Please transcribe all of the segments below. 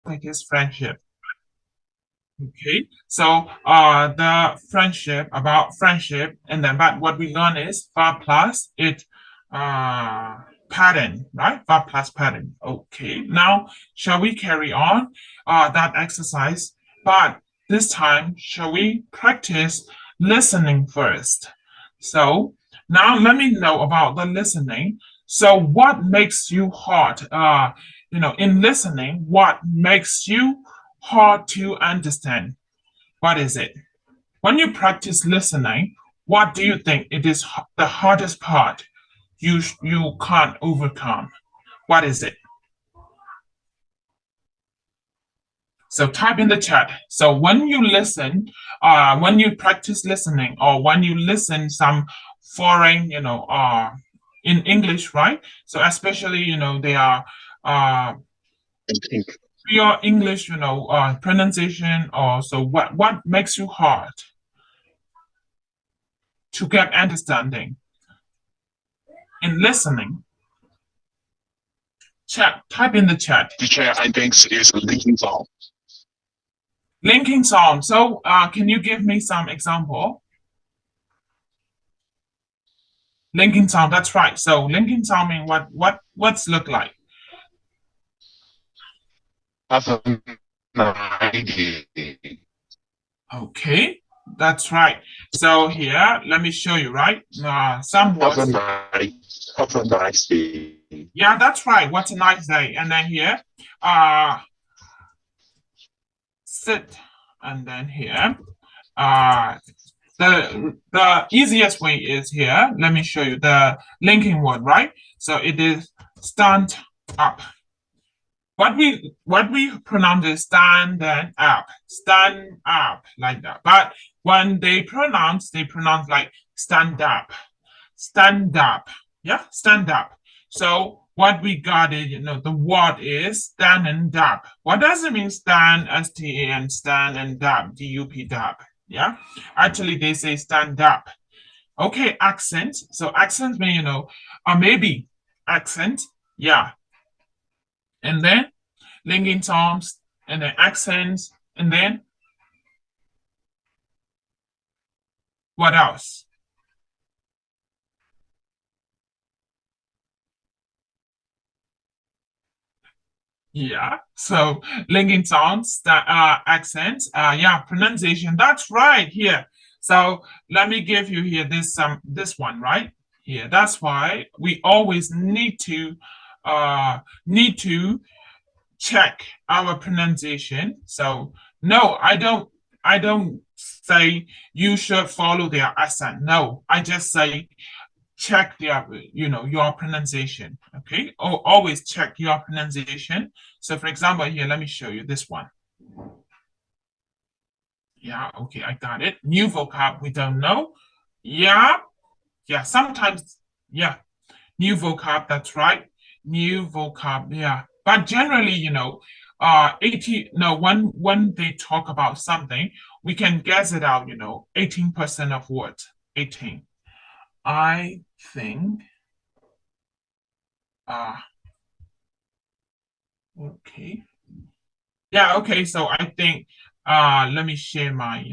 topic is friendship. Okay, so the friendship about friendship, and then but what we learn is verb plus it uh pattern, right? Verb plus pattern. Okay, now shall we carry on that exercise? But this time, shall we practice listening first? So now let me know about the listening. So what makes you hard? In listening, what makes you hard to understand? What is it? When you practice listening, what do you think it is the hardest part you can't overcome? What is it? So type in the chat. So when you listen, when you practice listening, or when you listen some foreign, in English, right? So especially, they are uh, pure English, pronunciation, or so what makes you hard to get understanding in listening? Chat, type in the chat. Teacher, I think is linking song. Linking song. So, can you give me some example? Linking song. That's right. So, linking song mean what's look like? Have a nice day. Okay, that's right. So here, let me show you. Right, some Have a words. nice day. Yeah, that's right. What's a nice day? And then here, sit, and then here, the easiest way is here. Let me show you the linking word, right? So it is stand up. What we pronounce is stand up like that. But when they pronounce like stand up, yeah, stand up. So what we got is, the word is stand and up. What does it mean stand, S-T-A-N, stand and up, D-U-P, dub? Yeah, actually they say stand up. Okay, accent. So accent mean, or maybe accent, yeah. And then linking terms, and then accents, and then what else? Yeah. So linking sounds, that accents, yeah, pronunciation. That's right here. So let me give you here this one right here. That's why we always need to check our pronunciation. So no, I don't say you should follow their accent. No, I just say check their your pronunciation. Okay, always check your pronunciation. So for example here, let me show you this one. Yeah, okay, I got it. New vocab we don't know. Yeah, yeah, sometimes, yeah, new vocab, that's right. New vocab, yeah. But generally, 80, no, when they talk about something, we can guess it out, 18% of what? 18. I think, uh, okay. Yeah, okay, so I think, let me share my,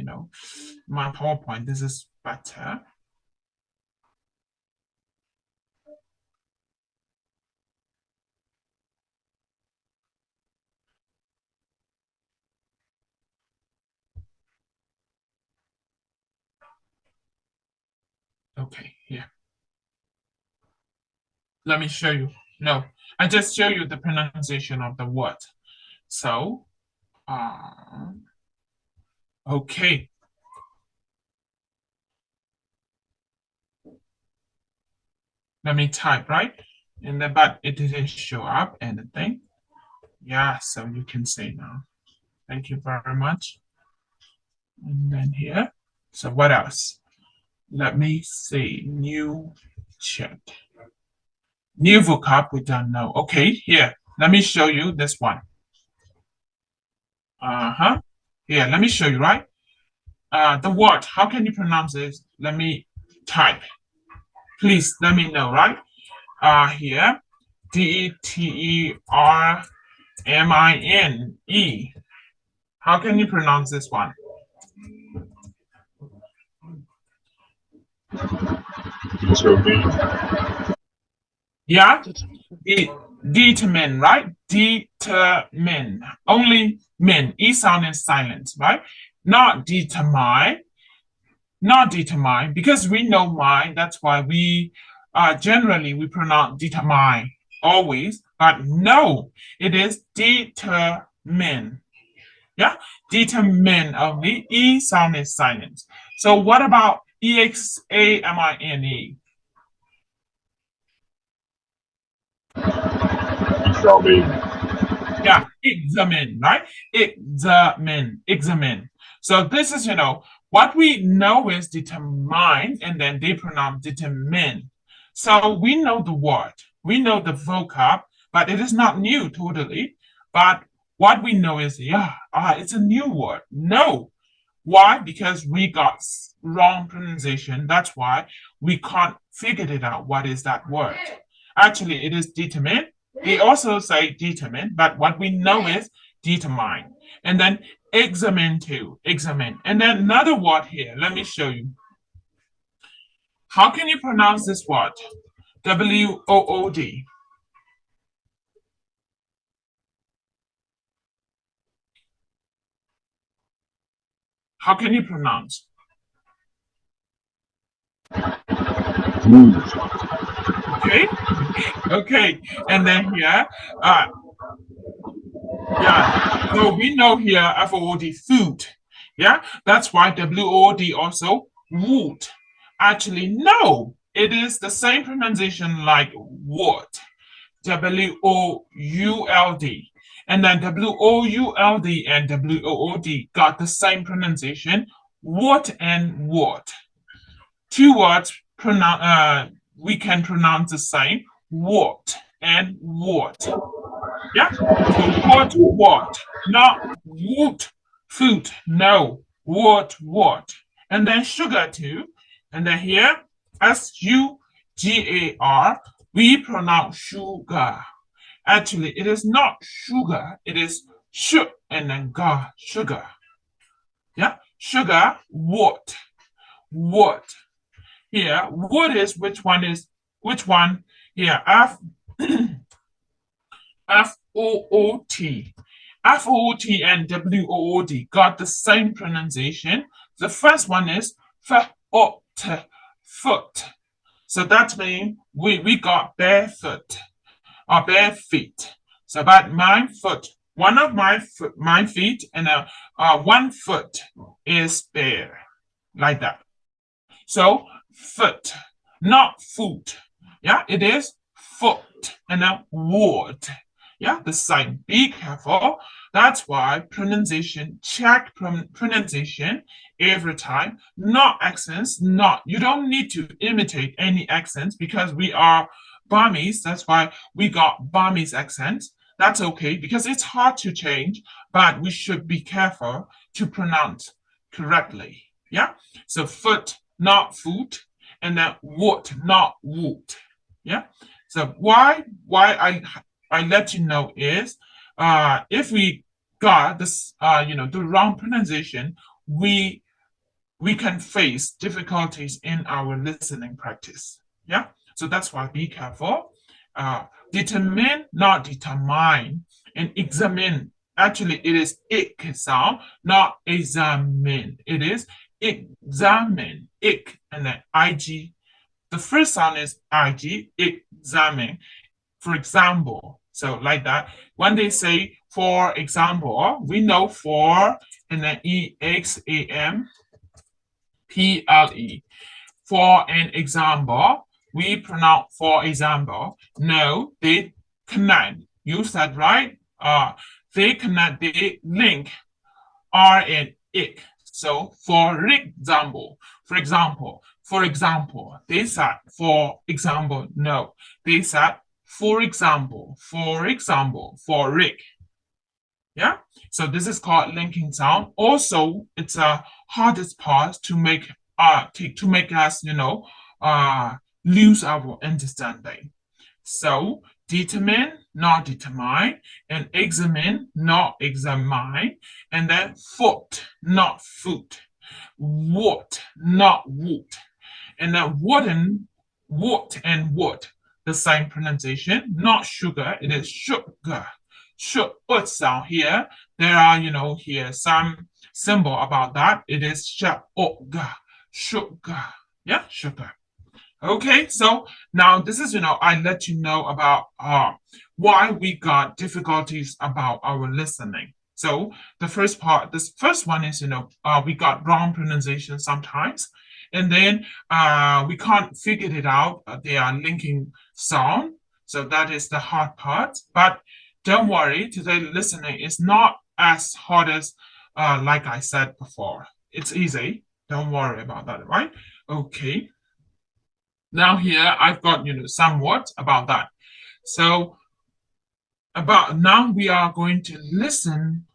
my PowerPoint. This is better. Okay, here. Let me show you. No, I just show you the pronunciation of the word. So, uh, okay. Let me type, right? And then, but it didn't show up anything. Yeah, so you can say now. Thank you very much. And then here. So what else? Let me see. New chat. New vocab we don't know. Okay, here. Let me show you this one. Uh-huh. Here, let me show you, right? The word, how can you pronounce this? Let me type. Please let me know, right? Here, D-E-T-E-R M-I-N-E. How can you pronounce this one? Yeah, determine, right? Determine. Only min. E sound is silent, right? Not determine. Not determine, because we know mine. That's why we generally we pronounce determine always, but no, it is determine. Yeah, determine only. E sound is silent. So what about examine? Yeah, examine, right? Examine. So this is, what we know is determine, and then they pronounce determine. So we know the word, we know the vocab, but it is not new totally. But what we know is, it's a new word. No. Why? Because we got wrong pronunciation. That's why we can't figure it out. What is that word? Actually, it is determine. They also say determine, but what we know is determine. And then examine too, examine. And then another word here, let me show you. How can you pronounce this word? W-O-O-D. How can you pronounce? Okay. Okay. And then here, yeah, so we know here F-O-O-D, food. Yeah, that's why W-O-O-D also wood. Actually, no, it is the same pronunciation like wood. W-O-U-L-D. And then W-O-U-L-D and W-O-O-D got the same pronunciation, wood and wood. Two words we can pronounce the same, wood and wood. Yeah, so what, not wood, food, no, what, and then sugar too, and then here, S-U-G-A-R, we pronounce sugar. Actually, it is not sugar, it is sh and then ga, sugar. Yeah, sugar, what? Here, what is, which one? Here, F-O-O-T. F-O-O-T and W-O-O-D got the same pronunciation. The first one is f-o-t, foot. So that means we got barefoot or bare feet. So but my foot, one of my feet and one foot is bare, like that. So foot, not foot. Yeah, it is foot and then wood. Yeah, the sign. Be careful. That's why pronunciation, check pronunciation every time. Not accents, not. You don't need to imitate any accents because we are Burmese. That's why we got Burmese accents. That's okay because it's hard to change, but we should be careful to pronounce correctly. Yeah, so foot, not foot, and then wood, not wood. Yeah, so why I let you know is if we got this the wrong pronunciation, we can face difficulties in our listening practice. Yeah, so that's why be careful. Determine, not determine, and examine. Actually, it is ik sound, not examine. It is examine, ik, and then ig. The first sound is ig, examine. For example, so like that. When they say for example, we know for and then E-X-A-M-P-L-E. For an example, we pronounce for example. No, they connect. You said right. They connect, they link R and ick. So for example, they said for example, no. They said for example, for Rick. Yeah. So this is called linking sound. Also, it's a hardest part to make us, lose our understanding. So determine, not determine, and examine, not examine, and then foot, not foot, wood, not wood, and then wooden, wood and wood, the same pronunciation, not sugar, it is sugar. Should sound here. There are, here some symbol about that. It is sugar, sugar. Yeah, sugar. Okay, so now this is, I let you know about why we got difficulties about our listening. So the first part, this first one is, we got wrong pronunciation sometimes, and then we can't figure it out. They are linking sound, so that is the hard part. But don't worry, today listening is not as hard as like I said before. It's easy. Don't worry about that, right? Okay. Now here I've got somewhat about that. So about now we are going to listen,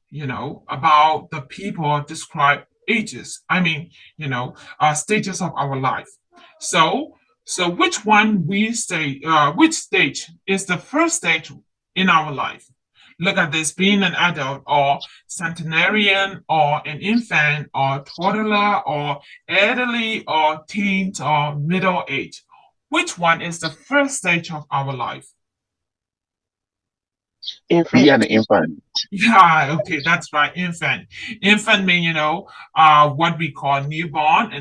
about the people describe ages. I mean, stages of our life. So which one we say, which stage is the first stage in our life? Look at this, being an adult or centenarian or an infant or toddler or elderly or teens or middle age. Which one is the first stage of our life? Be an infant. Yeah, okay, that's right, infant. Infant mean, what we call newborn,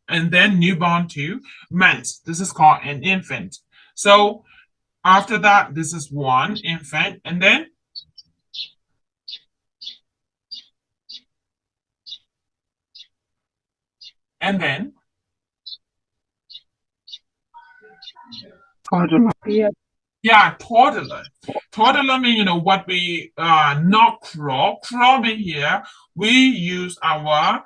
and then newborn to months. This is called an infant. So after that, this is one infant, and then Toddler. yeah, toddler. Toddler mean, what we not crawl. Crawl mean here we use our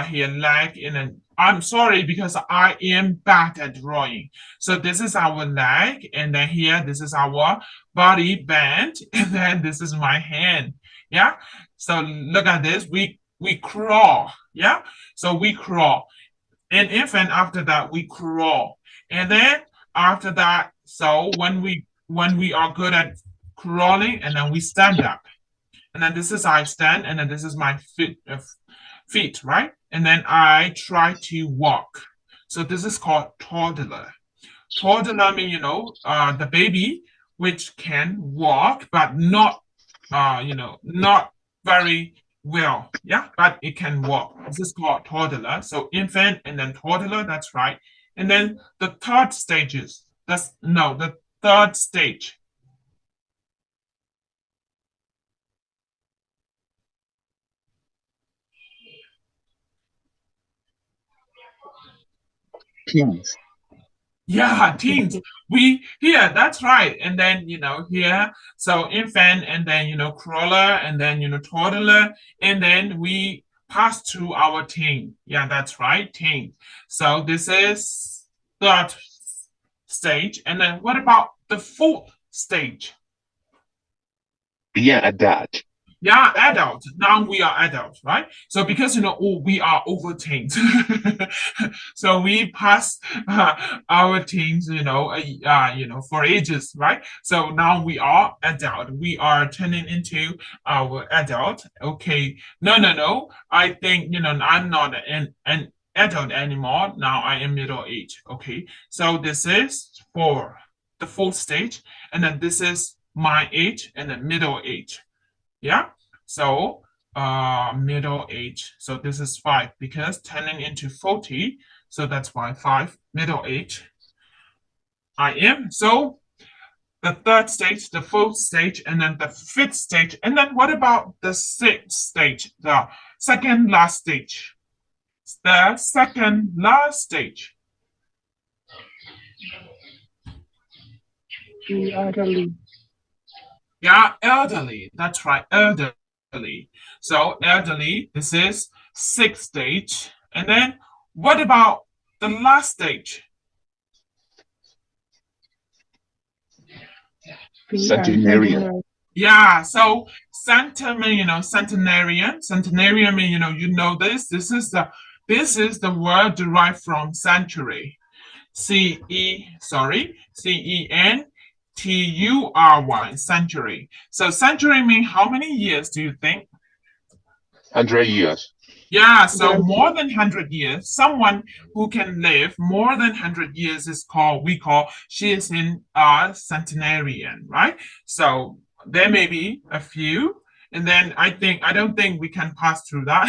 here leg in an. I'm sorry because I am bad at drawing. So this is our leg, and then here this is our body band, and then this is my hand. Yeah. So look at this. We crawl. Yeah. So we crawl. An infant after that we crawl, and then after that, so when we are good at crawling, and then we stand up, and then this is I stand, and then this is my feet, right? And then I try to walk. So this is called toddler. Toddler mean the baby which can walk but not not very well, yeah, but it can walk. This is called toddler. So infant and then toddler, that's right. And then the third stages. That's no, the third stage. Teens. Yeah, teens. We here, that's right. And then here, so infant, and then crawler, and then toddler, and then we pass to our teen. Yeah, that's right, teen. So this is third stage. And then what about the fourth stage? Be an adult. Yeah, adult. Now we are adults, right? So because we are over teens, so we pass our teens, for ages, right? So now we are adult. We are turning into our adult. Okay. No, no, no. I think I'm not an adult anymore. Now I am middle age. Okay. So this is for the fourth stage, and then this is my age and then middle age. Yeah. So middle age. So this is 5 because turning into 40. So that's why 5 middle age. I am. So the third stage, the fourth stage, and then the fifth stage. And then what about the sixth stage, the second last stage? The second last stage. The elderly. Yeah, elderly. That's right, elderly. So elderly, this is sixth stage. And then what about the last stage? Centenarian. Yeah, so centenarian. Centenarian mean this. This is the word derived from century. C-E Tury, century. So century means how many years do you think? 100 years. Yeah, so more than 100 years. Someone who can live more than 100 years is she is in a centenarian, right? So there may be a few. And then I don't think we can pass through that.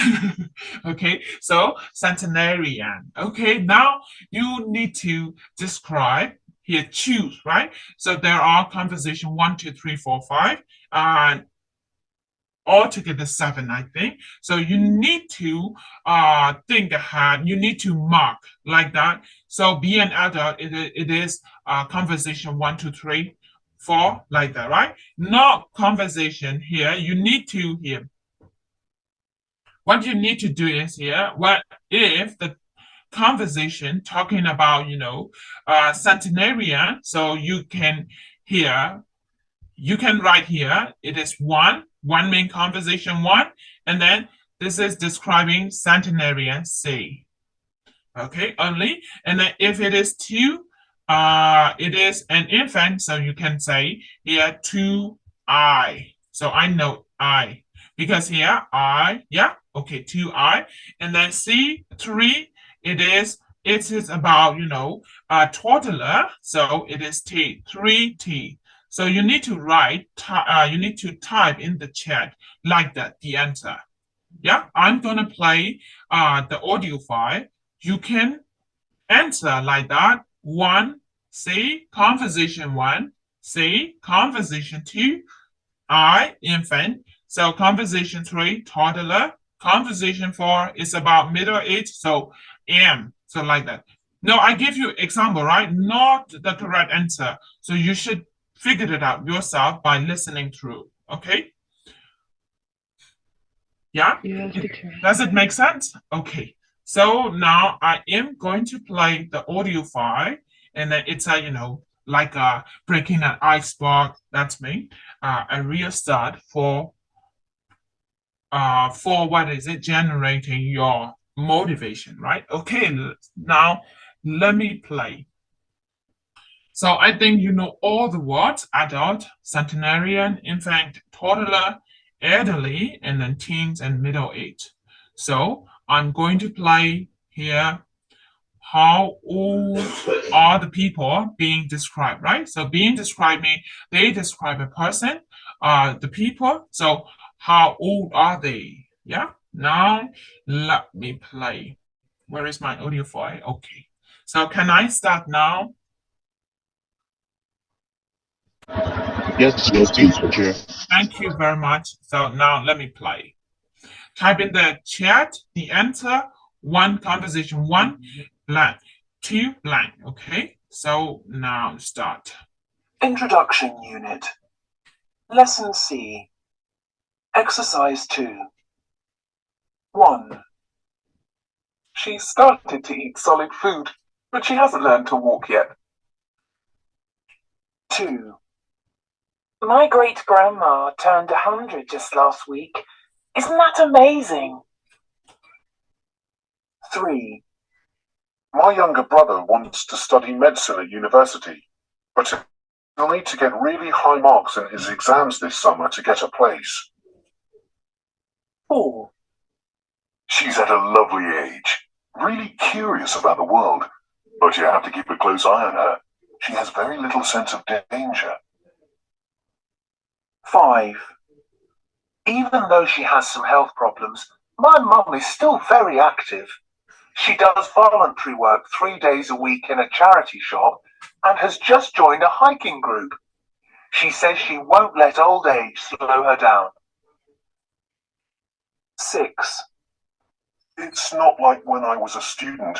Okay, so centenarian. Okay, now you need to describe here, choose, right? So there are conversation one, two, three, four, five. Altogether seven, I think. So you need to think ahead. You need to mark like that. So be an adult, it is conversation one, two, three, four, like that, right? Not conversation here. You need to here. What you need to do is here, what if the conversation talking about, centenarian, so you can here you can write here, it is one main conversation one, and then this is describing centenarian C. Okay, only. And then if it is two, it is an infant, so you can say here two I. So I know I. Because here I, yeah, okay, two I. And then C, three, it is about, a toddler, so it is T, 3T. So you need to you need to type in the chat like that, the answer. Yeah, I'm gonna play the audio file. You can answer like that. One, C, conversation one, C, conversation two, I, infant. So conversation three, toddler. Conversation four is about middle age, so M. So like that. No, I give you example, right? Not the correct answer. So you should figure it out yourself by listening through. Okay? Yeah? Yes, teacher. Does it make sense? Okay. So now I am going to play the audio file, and then it's like breaking an iceberg. That's me. A real start for what is it? Generating your motivation, right? Okay. Now let me play. So I think you know all the words: adult, centenarian, infant, toddler, elderly, and then teens and middle age. So I'm going to play here how old are the people being described, right? So being described means they describe a person, the people. So how old are they? Yeah. Now let me play. Where is my audio file? Okay. So can I start now? Yes, teacher. Thank you very much. So now let me play. Type in the chat the answer. One conversation, one blank, two blank. Okay. So now start. Introduction Unit. Lesson C. Exercise 2. 1. She's started to eat solid food, but she hasn't learned to walk yet. 2. My great-grandma turned 100 just last week. Isn't that amazing? 3. My younger brother wants to study medicine at university, but he'll need to get really high marks in his exams this summer to get a place. 4. She's at a lovely age, really curious about the world, but you have to keep a close eye on her. She has very little sense of danger. 5. Even though she has some health problems, my mum is still very active. She does voluntary work 3 days a week in a charity shop and has just joined a hiking group. She says she won't let old age slow her down. 6. It's not like when I was a student.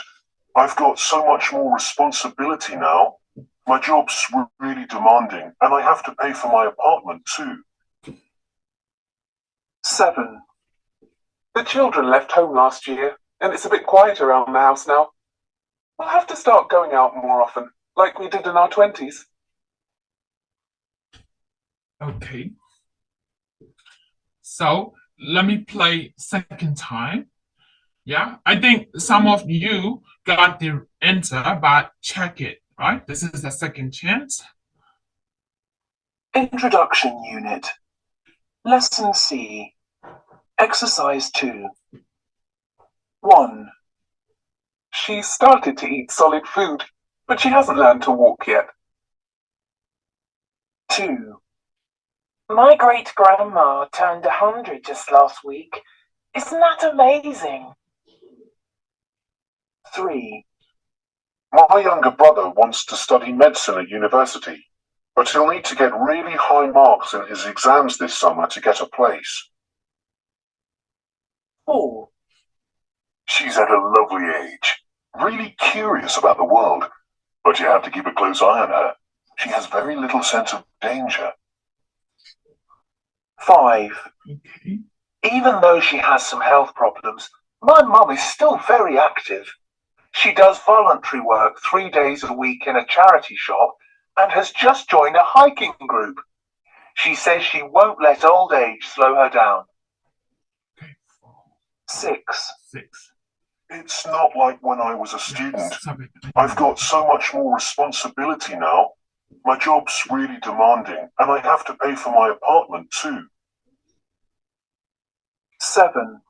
I've got so much more responsibility now. My job's really demanding, and I have to pay for my apartment too. 7. The children left home last year, and it's a bit quiet around the house now. We'll have to start going out more often, like we did in our 20s. Okay. So let me play second time. Yeah, I think some of you got the answer, but check it, right? This is the second chance. Introduction Unit. Lesson C. Exercise 2. 1. She's started to eat solid food, but she hasn't learned to walk yet. 2. My great-grandma turned 100 just last week. Isn't that amazing? 3. My younger brother wants to study medicine at university, but he'll need to get really high marks in his exams this summer to get a place. 4. She's at a lovely age, really curious about the world, but you have to keep a close eye on her. She has very little sense of danger. 5. Okay. Even though she has some health problems, my mum is still very active. She does voluntary work 3 days a week in a charity shop and has just joined a hiking group. She says she won't let old age slow her down. Okay. 6. 6. It's not like when I was a student. Sorry. I've got so much more responsibility now. My job's really demanding, and I have to pay for my apartment too. 7.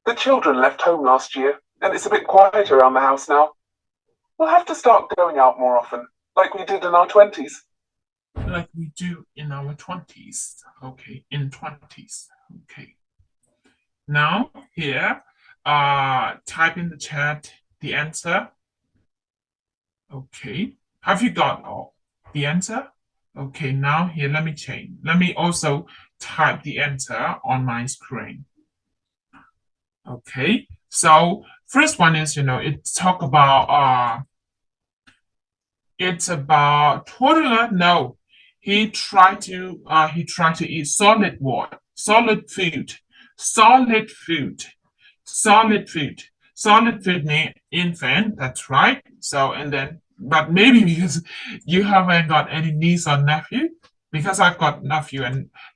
The children left home last year, and it's a bit quiet around the house now. We'll have to start going out more often, like we did in our 20s. Like we do in our 20s. Okay, in 20s. Okay. Now here, type in the chat the answer. Okay. Have you got all the answer? Okay, now here, let me change. Let me also type the answer on my screen. Okay, so first one is, it's talk about it's about toddler. No, he tried to eat solid water, solid food, solid food, solid food. Solid food means infant, that's right. So, and then, but maybe because you haven't got any niece or nephew, because I've got nephew,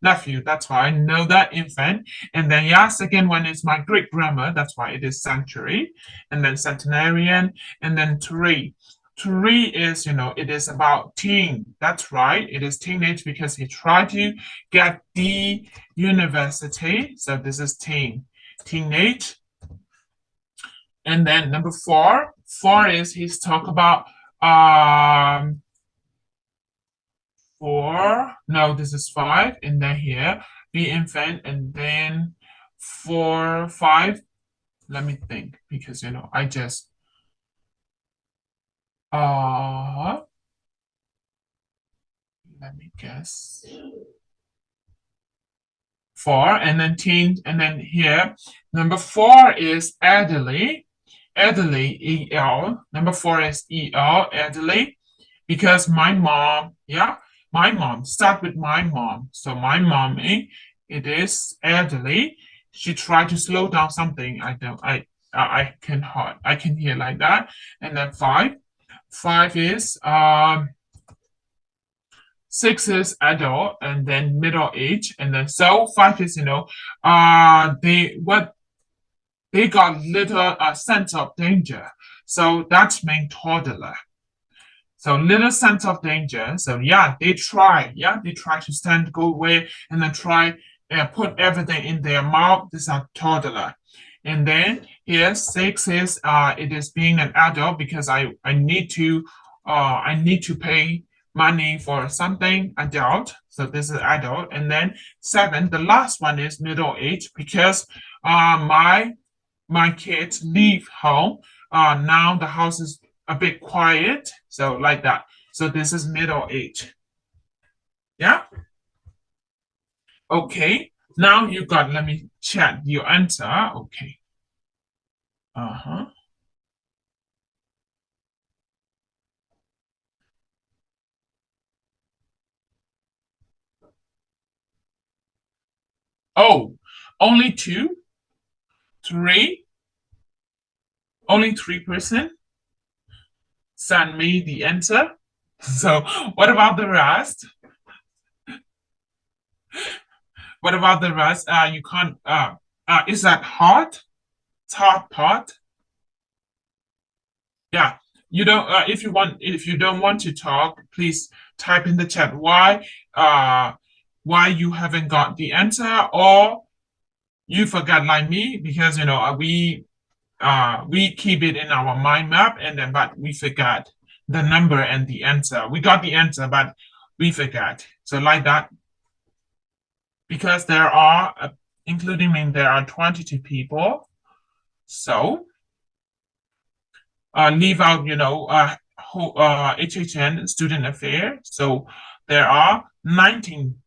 that's why I know that infant. And then, yeah, second one is my great grandma, that's why it is century. And then centenarian, and then three. Three is, it is about teen. That's right. It is teenage because he tried to get the university. So this is teen, teenage. And then number 4 is he's talk about 4. No, this is 5. And then here be infant, and then 4, 5. Let me think, because I just let me guess. 4, and then teen, and then here number 4 is elderly. Elderly, EL. Number 4 is EL, elderly, because my mom, start with my mom. So my mommy, it is elderly. She tried to slow down something. I can hear like that. And then 5 is 6 is adult, and then middle age, and then so 5 is they got little sense of danger, so that means toddler. So little sense of danger. So yeah, they try to go away, and then try put everything in their mouth. This is a toddler. And then here 6 is it is being an adult, because I need to pay money for something, adult. So this is adult. And then 7, the last one is middle age, because my kids leave home. Now the house is a bit quiet, so like that. So this is middle age. Yeah. Okay. Now you got. Let me check your answer. Okay. Oh, only 2, 3. Only 3% send me the answer. So what about the rest? What about the rest? You can't. Is that hot? It's hot pot. Yeah. you don't if you don't want to talk, please type in the chat why you haven't got the answer, or you forgot like me, because we keep it in our mind map, and then but we forgot the number and the answer. We got the answer, but we forgot. So like that, because there are, including me, there are 22 people. So leave out, HHN student affair. So there are 19.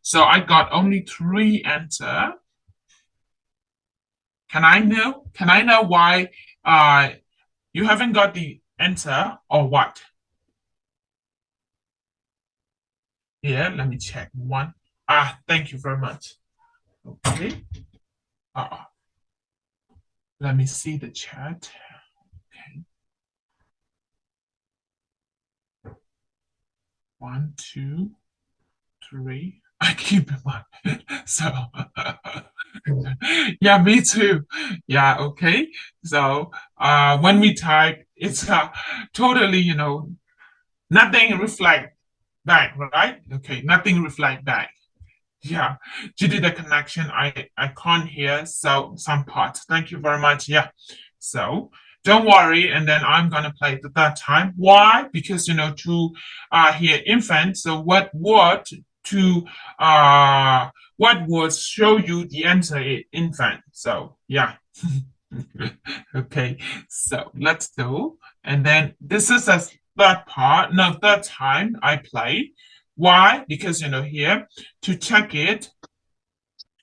So I got only 3 answer. Can I know why you haven't got the answer, or what? Yeah, let me check one. Thank you very much. Okay. Let me see the chat. Okay. 1, 2, 3. I keep in mind. So yeah, me too. Yeah, okay. So when we type, it's totally, nothing reflect back, right? Okay, nothing reflect back. Yeah, due to the connection, I can't hear some parts. Thank you very much. Yeah, so don't worry, and then I'm gonna play the third time. Why? Because to hear infant. So what word show you the answer is infant? So yeah. Okay, so let's do, and then this is a third time I play. Why? Because here to check it,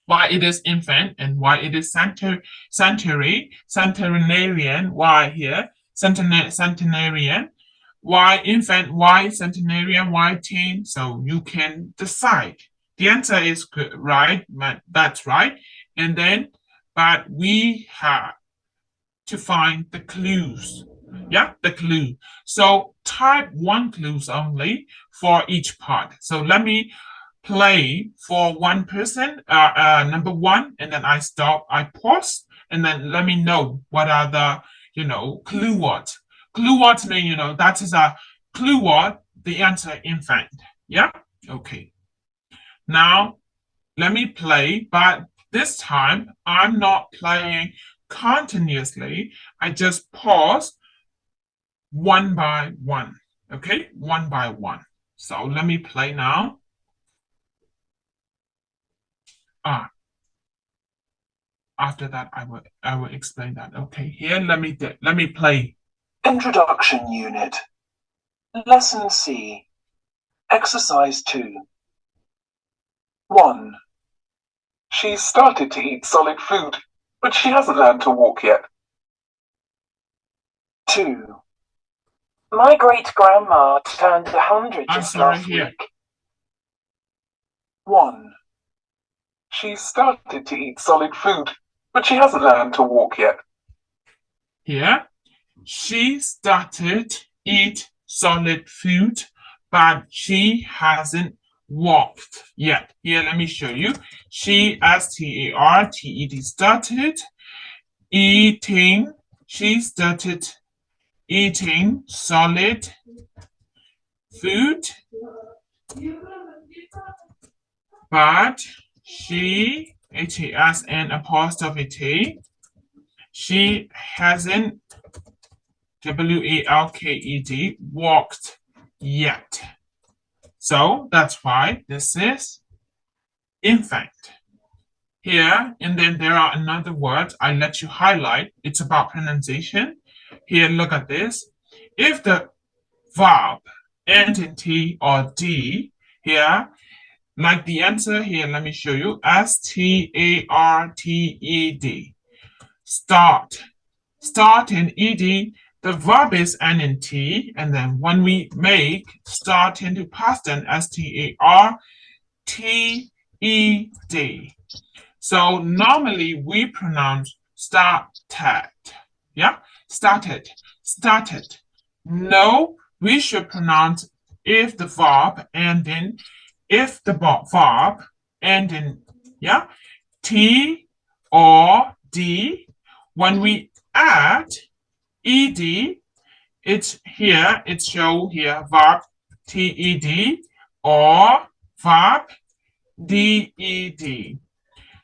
why it is infant and why it is centenarian, why here centenarian, why infant, why centenarian, why teen. So you can decide. The answer is right, that's right. And then, but we have to find the clues. Yeah, the clue. So type 1 clues only for each part. So let me play for one person, number 1, and then I stop, I pause, and then let me know what are the, clue words. Clue words mean, that is a clue word, the answer infant. Yeah, okay. Now, let me play, but this time I'm not playing continuously. I just pause one by one. Okay, one by one. So let me play now. After that, I will explain that. Okay, here let me play. Introduction Unit. Lesson C. Exercise 2. 1. She's started to eat solid food, but she hasn't learned to walk yet. 2. My great-grandma turned 100 just last week. 1. She's started to eat solid food, but she hasn't learned to walk yet. Here, she started to eat solid food, but she hasn't walked yet. Here, let me show you. She, S-T-A-R-T-E-D, started eating. She started eating solid food, but she, H-A-S-N apostrophe T, she hasn't, W-A-L-K-E-D, walked yet. So that's why this is infant. Here, and then there are another word I let you highlight. It's about pronunciation. Here, look at this. If the verb ends in T or D, here, like the answer here, let me show you. S-T-A-R-T-E-D. Start. Start in ED. The verb is N in T, and then when we make start into past tense, S-T-A-R-T-E-D. So normally we pronounce started. Yeah, started. No, we should pronounce if the verb and then verb and in T or D. When we add ed, it's here, it show here verb ted or verb ded.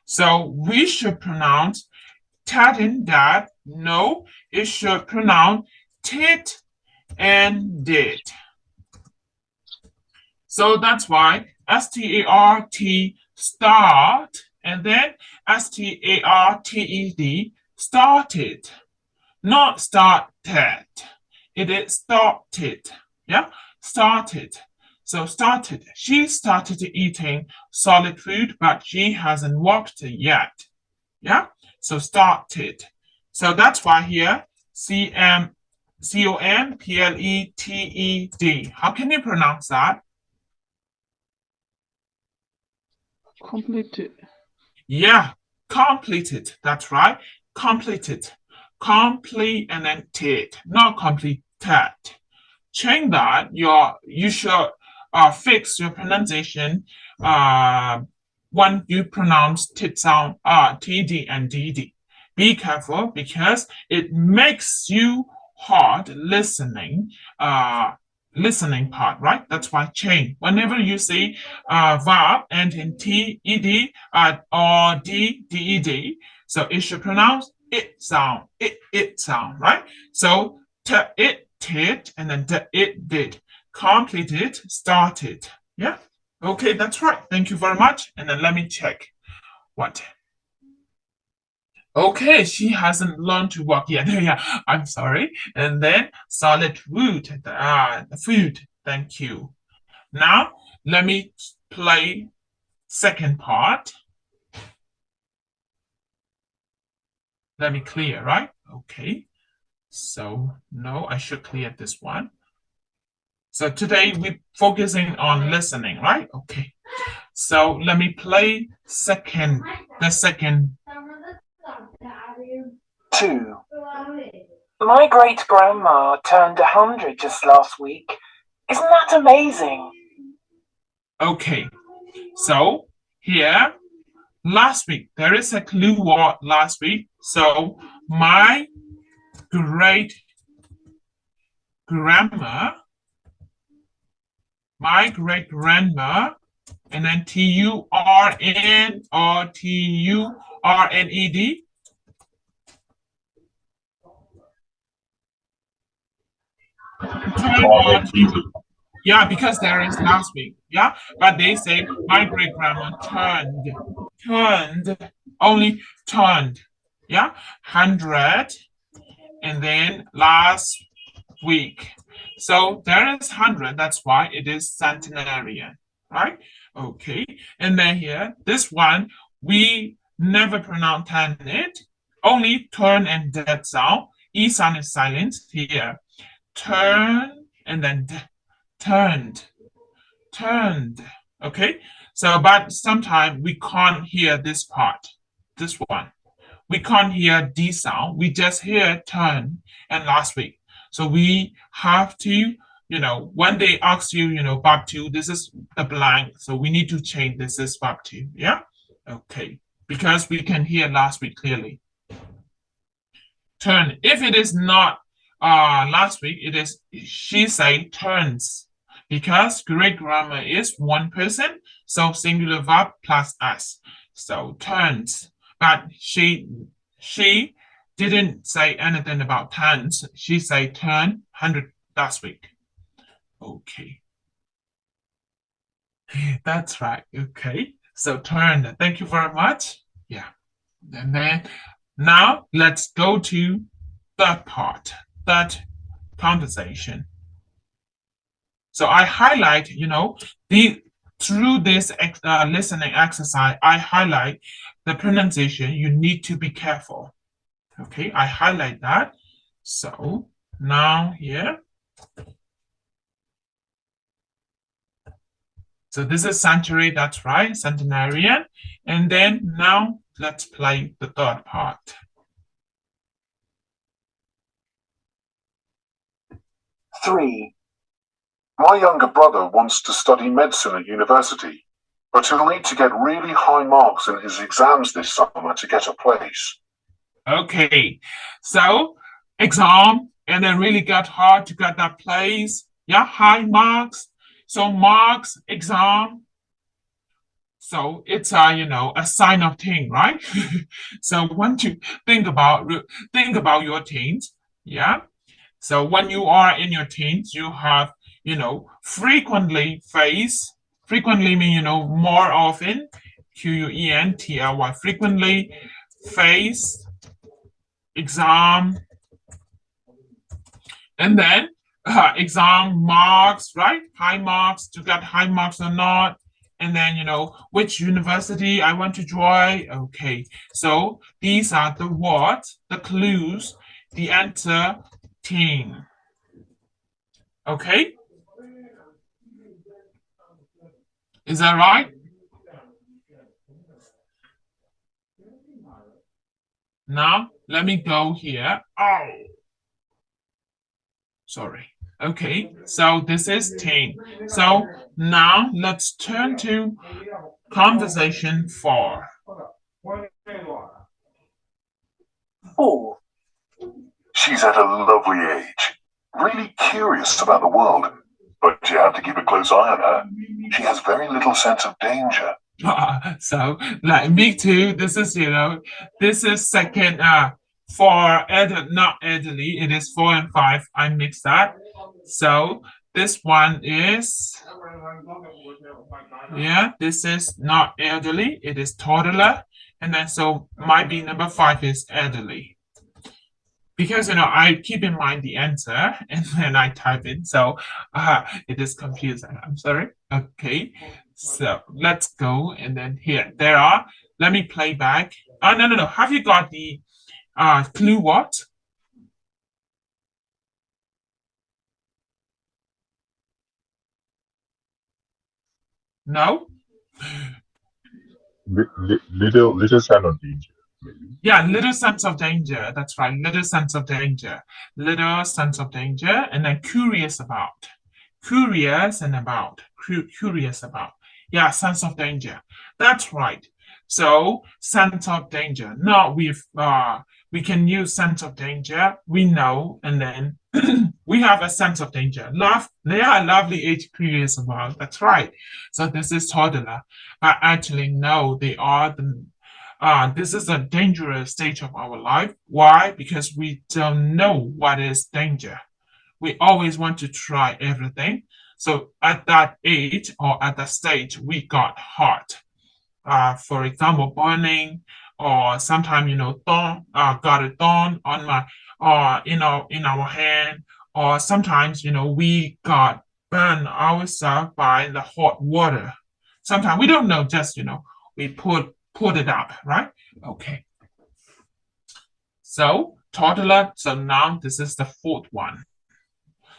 So we should pronounce did that. No, it should pronounce did and did. So that's why start start and then started started, not started. It is started. Yeah, started. So started. She started eating solid food, but she hasn't walked yet. Yeah, so started. So that's why here completed. How can you pronounce that? Completed. Yeah, completed. That's right. Completed. Complete and then ted, not completed. Change that. You should fix your pronunciation when you pronounce tit sound td and dd. Be careful because it makes you hard listening part, right? That's why change. Whenever you see verb and in t, ed, or d, ded, so it should pronounce it sound, it sound, right? So it did and then it did. Completed, started. Yeah. Okay, that's right. Thank you very much. And then let me check what. Okay, she hasn't learned to walk yet. Yeah, I'm sorry. And then solid food, food. Thank you. Now let me play second part. Let me clear, right? Okay. So no, I should clear this one. So today we're focusing on listening, right? Okay. So let me play the second. 2. My great grandma turned 100 just last week. Isn't that amazing? Okay. So here, last week, there is a clue word last week. So my great grandma, and then TURN or TURNED. Yeah, because there is last week. Yeah, but they say my great grandma only turned. Yeah, 100, and then last week. So there is 100. That's why it is centenarian, right? Okay, and then here, this one we never pronounce it. Only turn and dead sound. E sound is silent here. Turn and then turned. Okay, so but sometimes we can't hear this part, this one. We can't hear D sound. We just hear turn and last week. So we have to, when they ask you, verb two, this is the blank. So we need to change this is verb two. Yeah. Okay. Because we can hear last week clearly. Turn. If it is not last week, it is she say turns, because great grammar is one person, so singular verb plus s. So turns. But she didn't say anything about turns. She said turn 100 last week. Okay. That's right. Okay. So turn. Thank you very much. Yeah. And then now let's go to third part, third conversation. So I highlight, through this listening exercise, I highlight the pronunciation. You need to be careful. Okay, I highlight that. So now here. So this is century, that's right, centenarian. And then now let's play the third part. 3. My younger brother wants to study medicine at university, but he'll need to get really high marks in his exams this summer to get a place. Okay, so exam and then really got hard to get that place. Yeah, high marks. So marks, exam. So it's a sign of thing, right? So when you think about your teens, yeah. So when you are in your teens, you have frequently mean more often, QUENTLY, frequently face exam, and then exam marks, right? High marks to get high marks or not. And then, which university I want to join. Okay. So these are the what, the clues, the answer team. Okay. Is that right? Now, let me go here. Oh, sorry. Okay, so this is 10. So now let's turn to conversation 4. 4. She's at a lovely age, really curious about the world, but you have to keep a close eye on her. She has very little sense of danger. So like me too. This is second for not elderly. It is 4 and 5. I mixed that. So this one is this is not elderly. It is toddler, and then so might be number 5 is elderly. Because I keep in mind the answer and then I type it, so it is confusing. I'm sorry. Okay, so let's go and then here there are. Let me play back. No. Have you got the clue? What? No. Little sign of danger. Maybe. Yeah, little sense of danger. That's right. Little sense of danger. Little sense of danger, and then curious about. Curious and about. Curious about. Yeah, sense of danger. That's right. So sense of danger. Now we can use sense of danger. We know, and then we have a sense of danger. Love, they are lovely age curious about. That's right. So this is toddler. But actually, no, they are the this is a dangerous stage of our life. Why? Because we don't know what is danger. We always want to try everything. So at that age or at that stage, we got hot. For example, burning, or sometimes got a thorn on my in our hand, or sometimes we got burned ourselves by the hot water. Sometimes we don't know, just we put it up, right? Okay. So toddler. So now this is the 4th one.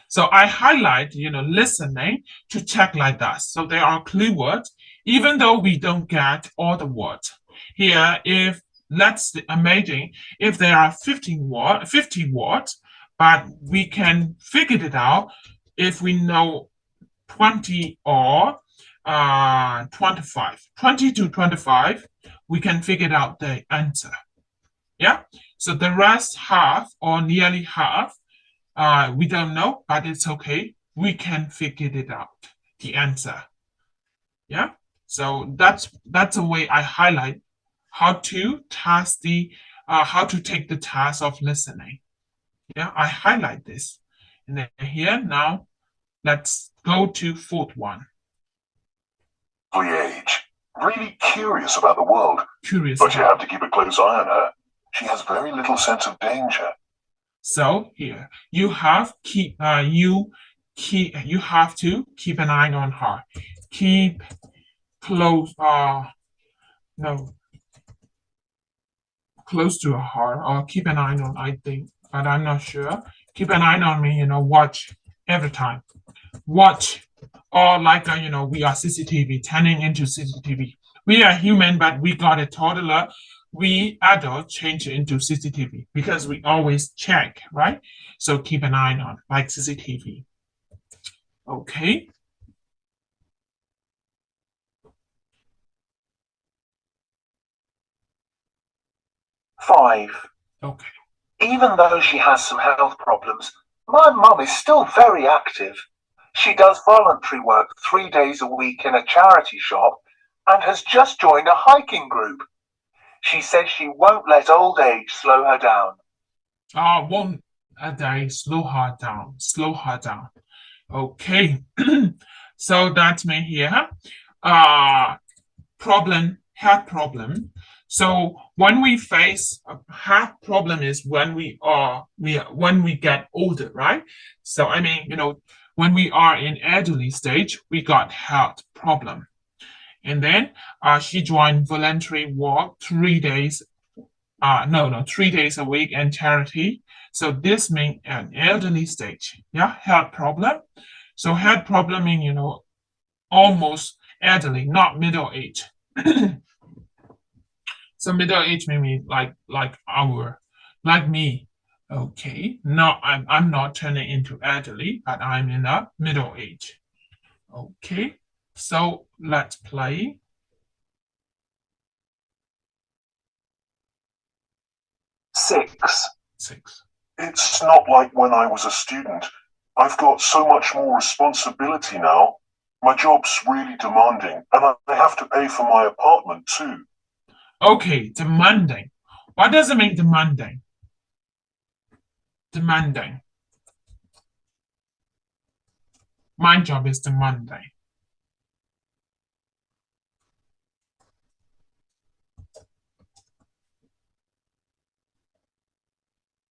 So I highlight, listening to check like that. So there are clue words, even though we don't get all the words. Here, if let's imagine if there are 50 words, but we can figure it out if we know 20 or 25. 20 to 25, we can figure out the answer. Yeah. So the rest half or nearly half, we don't know, but it's okay. We can figure it out, the answer. Yeah. So that's a way I highlight how to how to take the task of listening. Yeah, I highlight this. And then here now, let's go to 4th one. Age, really curious about the world, Curious. but you have to keep a close eye on her. She has very little sense of danger. So here you have you have to keep an eye on her. Keep close no close to her, or keep an eye on, I think, but I'm not sure. Keep an eye on me, watch every time. Watch, or like we are CCTV, turning into CCTV. We are human, but we got a toddler. We adults change it into CCTV because we always check, right? So keep an eye on, like CCTV. Okay. Five. Okay. Even though she has some health problems, my mum is still very active. She does voluntary work 3 days a week in a charity shop and has just joined a hiking group. She says she won't let old age slow her down. Won't a day slow her down, slow her down. Okay. So that means here, health problem. So when we face a health problem is when when we get older, right? So I mean, when we are in elderly stage, we got health problem. And then she joined voluntary work 3 days, no, 3 days a week in charity. So this means an elderly stage, yeah, health problem. So health problem mean, almost elderly, not middle age. So middle age maybe like like me. Okay. No, I'm not turning into elderly, but I'm in a middle age. Okay. So let's play. 6. 6. It's not like when I was a student. I've got so much more responsibility now. My job's really demanding, and I have to pay for my apartment too. Okay, demanding. What does it mean, demanding? Demanding. My job is demanding.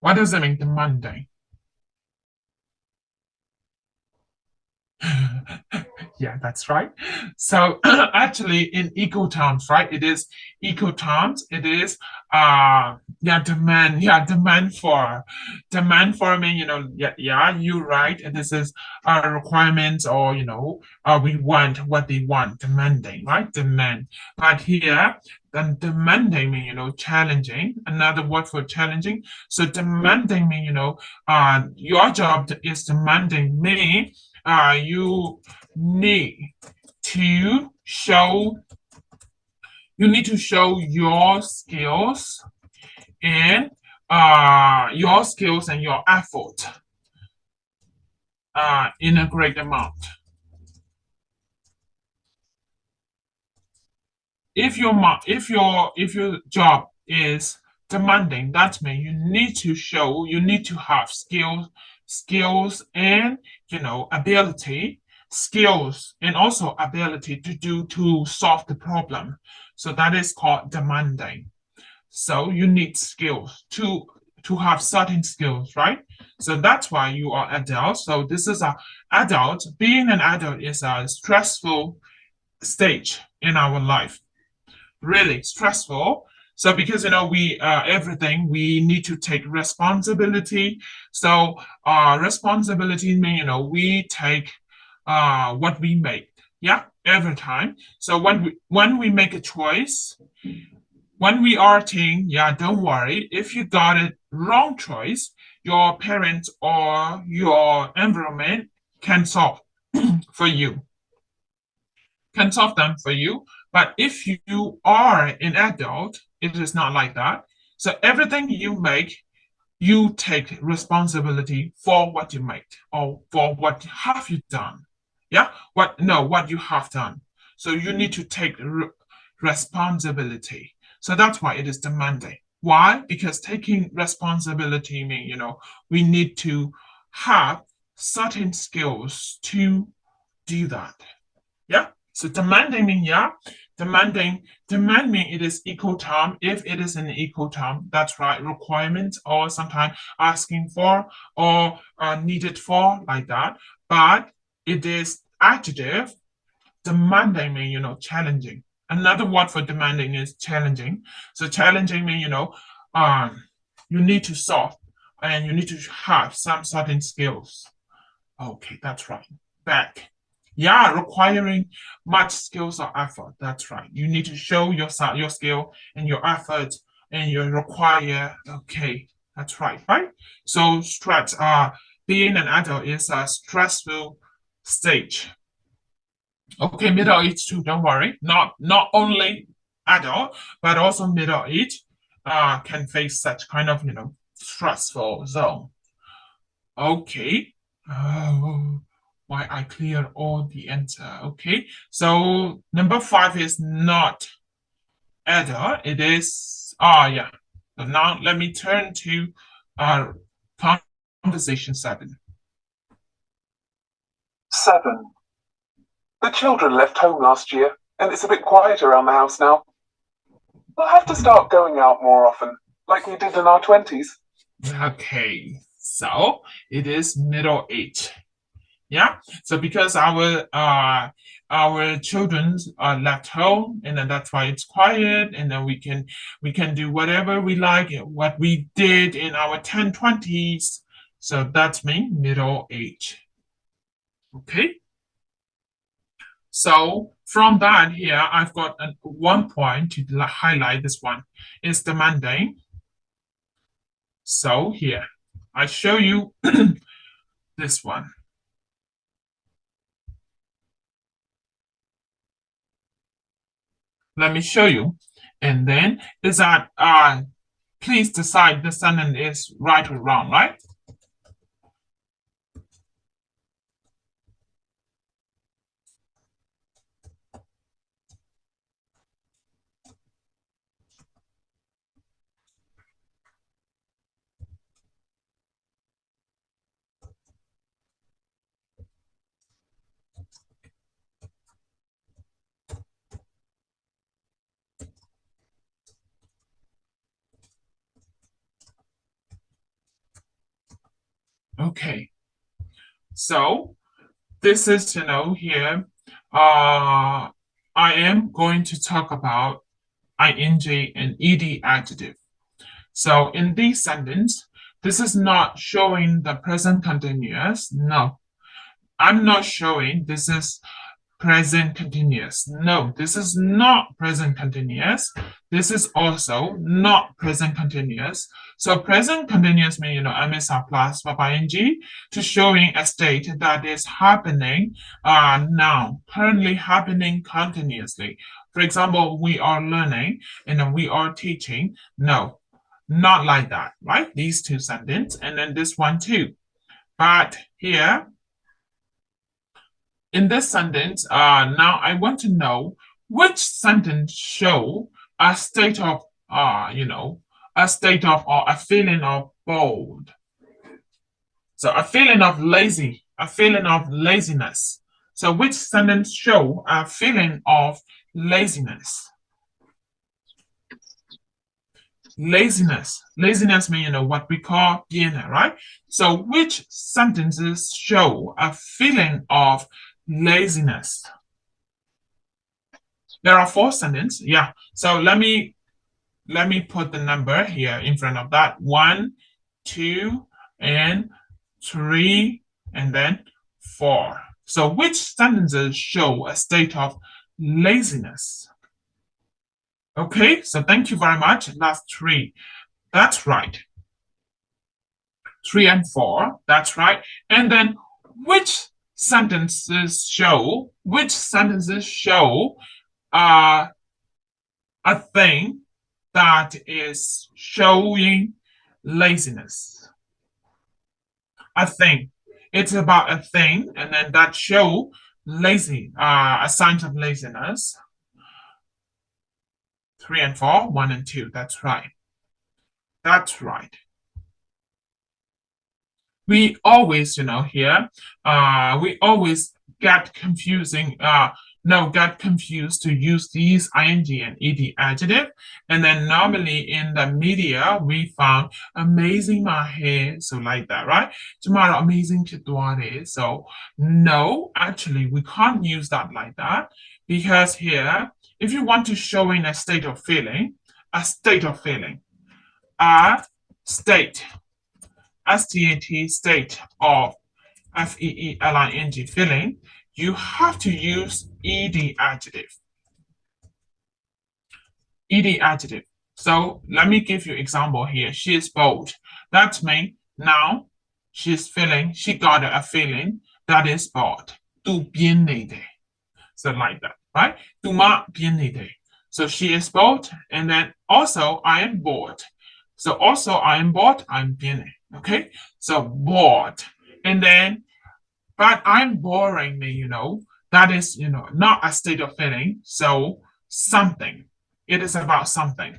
What does it mean, demanding? Yeah, that's right. So actually in eco terms, right? It is eco terms. It is demand. Yeah, demand for me, yeah, you're right. And this is requirements or we want what they want, demanding, right? Demand. But here then demanding mean, challenging. Another word for challenging. So demanding mean, your job is demanding me you need to show your skills and your effort in a great amount. If your job is demanding, that means you need to have skills and ability, skills and also ability to solve the problem. So that is called demanding. So you need skills to have certain skills, right? So that's why you are adult. So this is a adult. Being an adult is a stressful stage in our life. Really stressful. So because we everything we need to take responsibility. So responsibility mean we take what we make. Yeah, every time. So when we make a choice, when we are teen, yeah, don't worry. If you got it wrong choice, your parents or your environment can solve for you. Can solve them for you. But if you are an adult, it is not like that. So everything you make, you take responsibility for what you make or for what have you done. Yeah, what you have done. So you need to take responsibility. So that's why it is demanding. Why? Because taking responsibility means, we need to have certain skills to do that. Yeah. So demanding mean yeah, demand mean it is equal time. If it is an equal time, that's right, requirement or sometimes asking for or needed for like that. But it is adjective. Demanding mean challenging. Another word for demanding is challenging. So challenging mean you need to solve and you need to have some certain skills. Okay, that's right. Back. Yeah, requiring much skills or effort. That's right. You need to show your skill and your effort and you require. Okay, that's right, right? So stress. Being an adult is a stressful stage. Okay, middle age too. Don't worry. Not only adult, but also middle age can face such kind of stressful zone. Okay. Oh, why I clear all the answer. Okay. So number 5 is not Ada. It is yeah. So now let me turn to uh conversation 7. 7. The children left home last year, and it's a bit quiet around the house now. We'll have to start going out more often, like we did in our 20s. Okay, so it is middle age. Yeah. So because our children are left home, and then that's why it's quiet, and then we can do whatever we like, what we did in our 10-20s. So that's me, middle age. Okay. So from that here, I've got 1 point to highlight this one. It's the mundane. So here, I show you this one. Let me show you. And then is that please decide the sentence is right or wrong, right? Okay. So this is, here, I am going to talk about ing and ed adjective. So in this sentence, this is not showing the present continuous. No, I'm not showing this is present continuous. No, this is not present continuous. This is also not present continuous. So present continuous means, MSR plus verb ing to showing a state that is happening now, currently happening continuously. For example, we are learning and then we are teaching. No, not like that, right? These two sentences and then this one too. But here, in this sentence, now I want to know which sentence show a state of, a state of or a feeling of bored. So a feeling of lazy, a feeling of laziness. So which sentence show a feeling of laziness? Laziness. Laziness means, what we call 憋呢, right? So which sentences show a feeling of laziness? There are 4 sentences. Yeah. So let me put the number here in front of that. 1, 2, and 3, and then 4. So which sentences show a state of laziness? Okay, so thank you very much. That's 3. That's right. 3 and 4. That's right. And then which sentences show a thing that is showing laziness? A thing. It's about a thing, and then that show lazy, a sign of laziness. 3 and 4, 1 and 2. That's right. That's right. We always, here, we always get confused to use these ing and ed adjective. And then normally in the media, we found amazing mahe, so like that, right? Tomorrow amazing chitware. So no, actually we can't use that like that, because here, if you want to show in a state of feeling, state, S-T-A-T, state of F-E-E-L-I-N-G, feeling, you have to use ed adjective. Ed adjective. So let me give you example here. She is bold. That means now she's feeling, she got a feeling that is bored. So like that, right? So she is bored, and then also I am bored. So also I am bored, I'm being okay. So bored, and then but I'm boring me, that is, not a state of feeling. So something, it is about something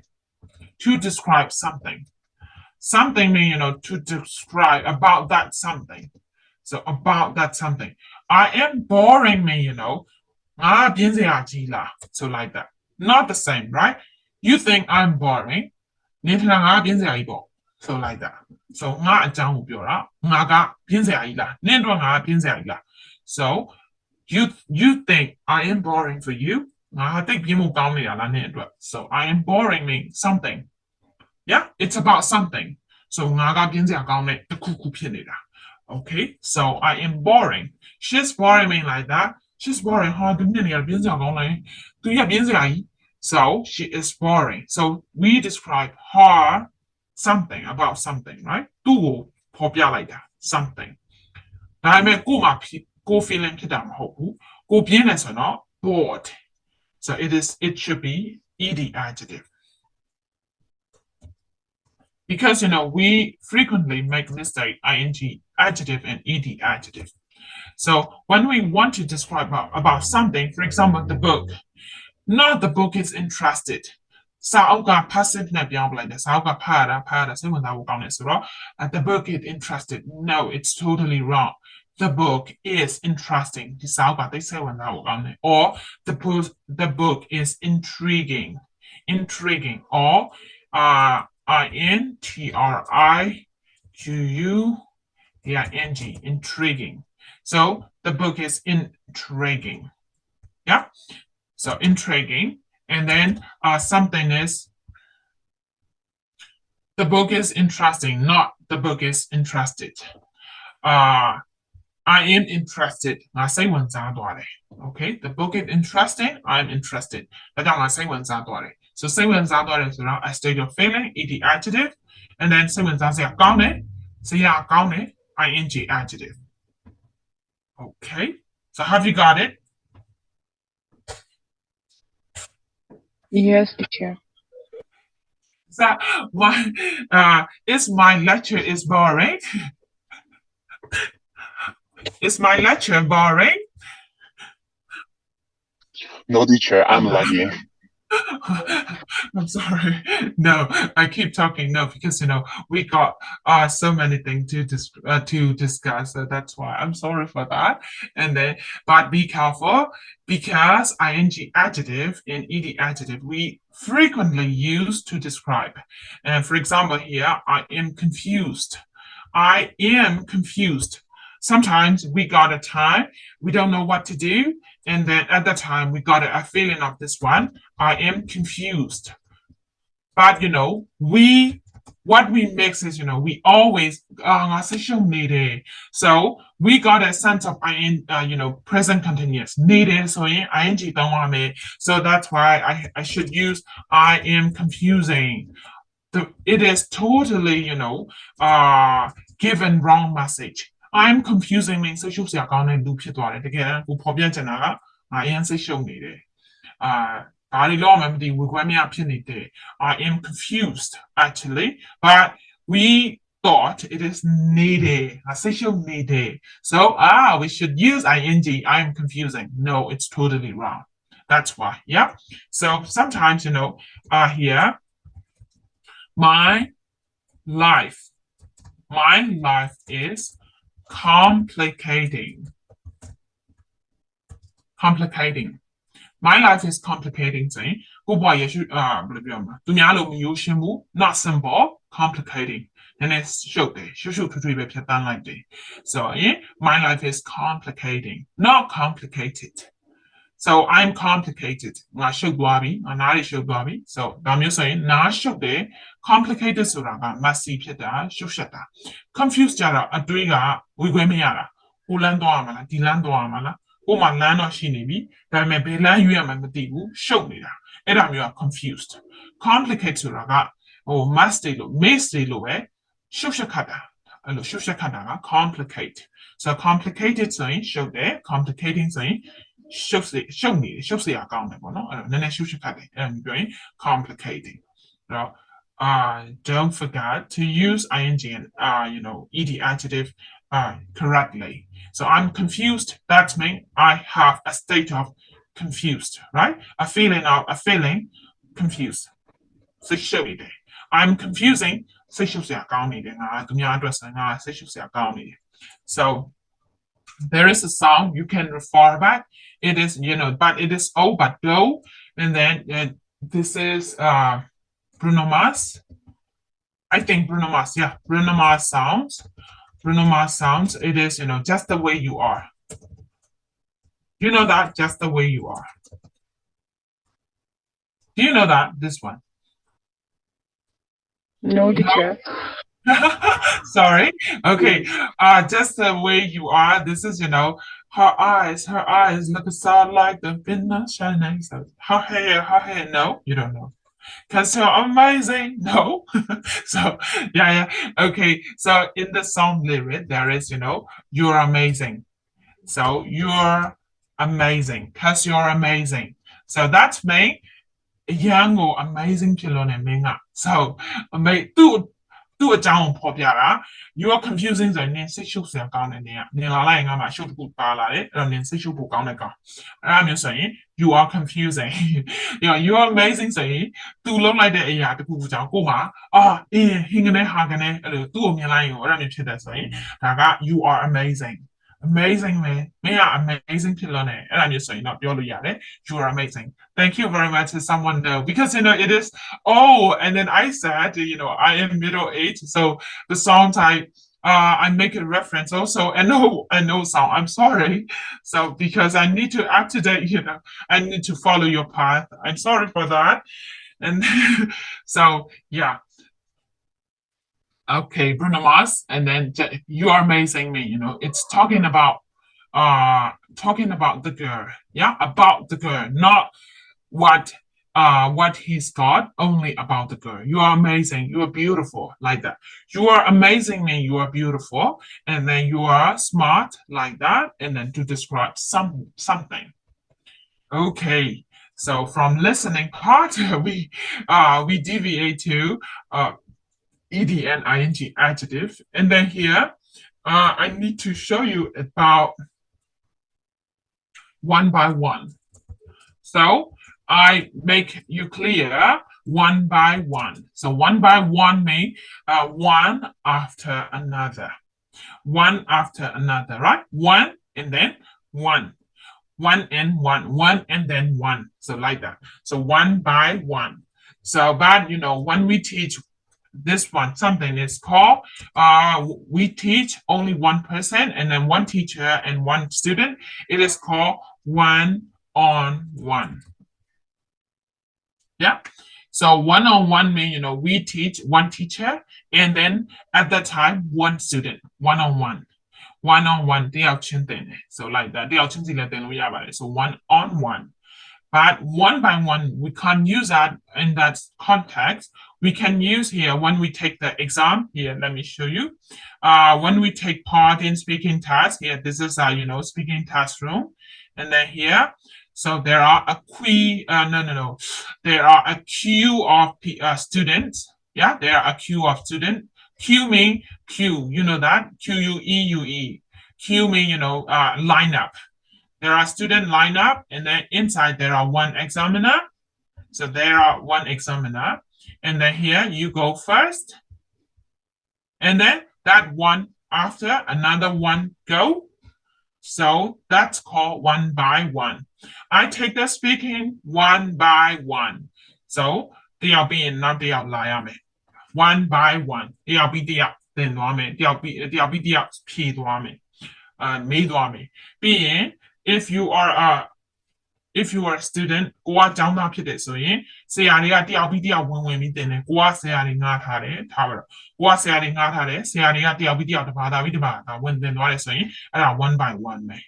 to describe something. Something mean, to describe about that something. So about that something. I am boring me, so like that. Not the same, right? You think I'm boring. So like that. So so you think I am boring for you. So I am boring means something. Yeah, it's about something. So okay, so I am boring. She's boring me like that. She's boring. So she is boring. So we describe her something about something, right? သူ့ကိုဖော်ပြလိုက်တာ something. ဒါပေမဲ့ကို့မှာကို feeling ဖြစ်တာမဟုတ်ဘူးကိုပြင်းတယ်ဆိုတော့ bored. So it should be ed adjective. Because we frequently make mistake ing adjective and ed adjective. So when we want to describe about something, for example, the book, not the book is interested. စာအုပ်က passive နဲ့ပြောင်းပလိုက်တယ်စာအုပ်ကဖတ်ရတာစိတ်ဝင်စားဖို့ကောင်းတယ်ဆိုတော့ the book is interested. No, it's totally wrong. The book is interesting. ဒီစာအုပ်ကသိစိတ်ဝင်စားဖို့ကောင်းတယ် or the book is intriguing. Intriguing or intriguing. Intriguing. So the book is intriguing. Yeah. So intriguing. And then something is the book is interesting, not the book is interested. I am interested. I say okay, the book is interesting. I'm interested. I say so say a state of feeling, ed adjective, and then say ing adjective. Okay, so have you got it? Yes, teacher. So is my lecture is boring? Is my lecture boring? No, teacher, I'm lagging. I'm sorry. No, I keep talking. No, because we got so many things to discuss. So that's why I'm sorry for that. And then, but be careful because ing adjective and ed adjective we frequently use to describe. And for example, here I am confused. I am confused. Sometimes we got a time we don't know what to do. And then at that time, we got a feeling of this one. I am confused. But, what we mix is, we always, so we got a sense of, present continuous. Needed, so ing don't. So that's why I should use I am confusing. It is totally, given wrong message. I'm confusing means စိတ်ရှုပ်စရာကောင်းတဲ့လူဖြစ်သွားတယ်တကယ်ကိုဖော်ပြချင်တာကငါအရင်စိတ်ရှုပ်နေတယ်ဘာတွေလောက်မှမသိဝေခွဲမရဖြစ်နေတယ် I am confused actually but we thought it is needed စိတ်ရှုပ်နေတယ် so we should use ing I am confusing no it's totally wrong that's why yeah so sometimes here my life is complicating. My life is complicating ဆိုရင်ကိုဘွားရရှိဘယ်လိုပြောမလဲသူများလိုမျိုးရှင်းမှု not simple complicating နည်းနည်းရှုပ်တယ်ရှုပ်ထွေးပဲဖြတ်တန်းလိုက်တယ် so my life is complicating not complicated so I'm complicated ငါရှုပ်သွားပြီငါနားရရှုပ်သွားပြီ so ဒါမျိုးဆိုရင်နားရှုပ်တယ် complicated ဆိုတာက messy ဖြစ်တာရှုပ်ရှက်တာ confused ကြတော့အတွေးကဝေခွဲမရတာဟိုလမ်းသွားရမလားဒီလမ်းသွားရမလားကိုမှလမ်းတော့ရှိနေပြီဒါပေမဲ့ဘယ်လမ်းရွေးရမှမသိဘူးရှုပ်နေတာအဲ့ဒါမျိုးက confused complicated ဆိုတာကmass တွေလို့ maze တွေလို့ပဲရှုပ်ရှက်ခတ်တာအဲ့လိုရှုပ်ရှက်ခတ်တာက complicate so complicated ဆိုရင်ရှုပ်တယ် complicating ဆိုရင်ရှုပ်နေတယ်ရှုပ်စရာကောင်းတယ်ပေါ့နော်အဲ့တော့နည်းနည်းရှုပ်ရှက်ခတ်တယ်အဲ့ဒါမျိုးပြောရင် complicating အဲ့တော့ don't forget to use ing and ed adjective correctly. So I'm confused. That means I have a state of confused, right? A feeling confused. I'm confusing. So there is a song you can refer back. It is, but it is oh but go. And then this is Bruno Mars. I think Bruno Mars, yeah, Bruno Mars sounds. Bruno Mars sounds. It is, just the way you are. You know that, just the way you are. Do you know that, this one? No, teacher. Sorry. Okay. Just the way you are. This is, her eyes look so like the midnight shining. So her hair. No, you don't know. Cause you're amazing. No. So yeah. Okay. So in the song lyric, there is, you're amazing. So you're amazing. Cause you're amazing. So that means young or amazing children and minga. So do a down pop yara. You are confusing the name sexual self down in there. Nila lying on my should put bala and then sexual book on the car. I'm saying you are confusing. You are amazing saying do look like the air to put down goma. Hingane hagane do me lying or any to that saying you are amazing. Amazing man, me are amazing to learn it. And I'm just saying, not your yare, you are amazing. Thank you very much to someone know because it is and then I said, I am middle age, so the songs I make a reference also and no song. I'm sorry. So because I need to up to date, I need to follow your path. I'm sorry for that. And so yeah. Okay, Bruno Mars, and then you are amazing me. It's talking about the girl, yeah, about the girl, not what he's got, only about the girl. You are amazing, you are beautiful, like that. You are amazing me, you are beautiful, and then you are smart, like that, and then to describe something. Okay, so from listening part, we deviate to ed and ing adjective. And then here, I need to show you about one by one. So I make you clear one by one. So one by one means one after another. One after another, right? One and then one. One and then one. So like that. So one by one. So but when we teach this one, something is called, we teach only one person and then one teacher and one student. It is called one-on-one. Yeah. So one-on-one means, we teach one teacher and then at that time, one student, one-on-one. One-on-one, so like that. So one-on-one. But one by one, we can't use that in that context. We can use here when we take the exam. Here, let me show you. When we take part in speaking test, here, this is our, speaking test room. And then here, so there are a There are a queue of students. Yeah, there are a queue of students. Queue mean queue, you know that? Queue. Queue mean, line up. There are student lineup, and then inside there are one examiner. So there are one examiner. And then here you go first. And then that one after another one go. So that's called one by one. I take the speaking one by one. So they are being not they are lying. One by one. They are be they are then they are be they are p me. Being if you are a student ကိုကကျောင်းသားဖြစ်တယ်ဆိုရင်ဆရာတွေကတယောက်ပြီးတယောက်ဝင်ပြီးတင်တယ်ကိုကဆရာတွေငှားထားတယ်ထားပါတော့ကိုကဆရာတွေငှားထားတယ်ဆရာတွေကတယောက်ပြီးတယောက်တစ်ပါးသားပြီးတစ်ပါးသားဝင်တင်သွားတယ်ဆိုရင်အဲ့ဒါ one by one ပဲ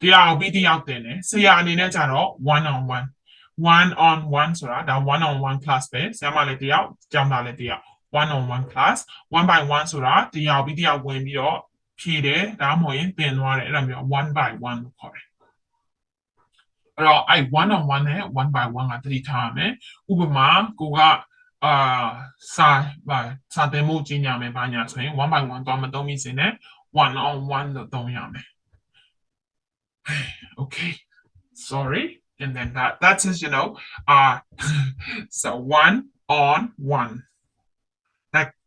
တယောက်ပြီးတယောက်တင်တယ်ဆရာအနေနဲ့ကြတော့ one on one ဆိုတာဒါ one on one class ပဲဆရာမလည်းတယောက်ကျောင်းသားလည်းတယောက် one on one class one by one ဆိုတာတယောက်ပြီးတယောက်ဝင်ပြီးတော့ဖြည့်တယ်ဒါမှမဟုတ်ရင်တင်သွားတယ်အဲ့ဒါမျိုး one by one လို့ခေါ်တယ်အဲ့တော့အဲ့ one on one နဲ့ one by one ကသတိထားရမယ်ဥပမာကိုက စာသင်မှုကြီးညာမယ်ဘာညာဆိုရင်1 by 1သွားမသုံးမိစေနဲ့ one on one လို့သုံးရမယ် okay sorry and then that is so one on one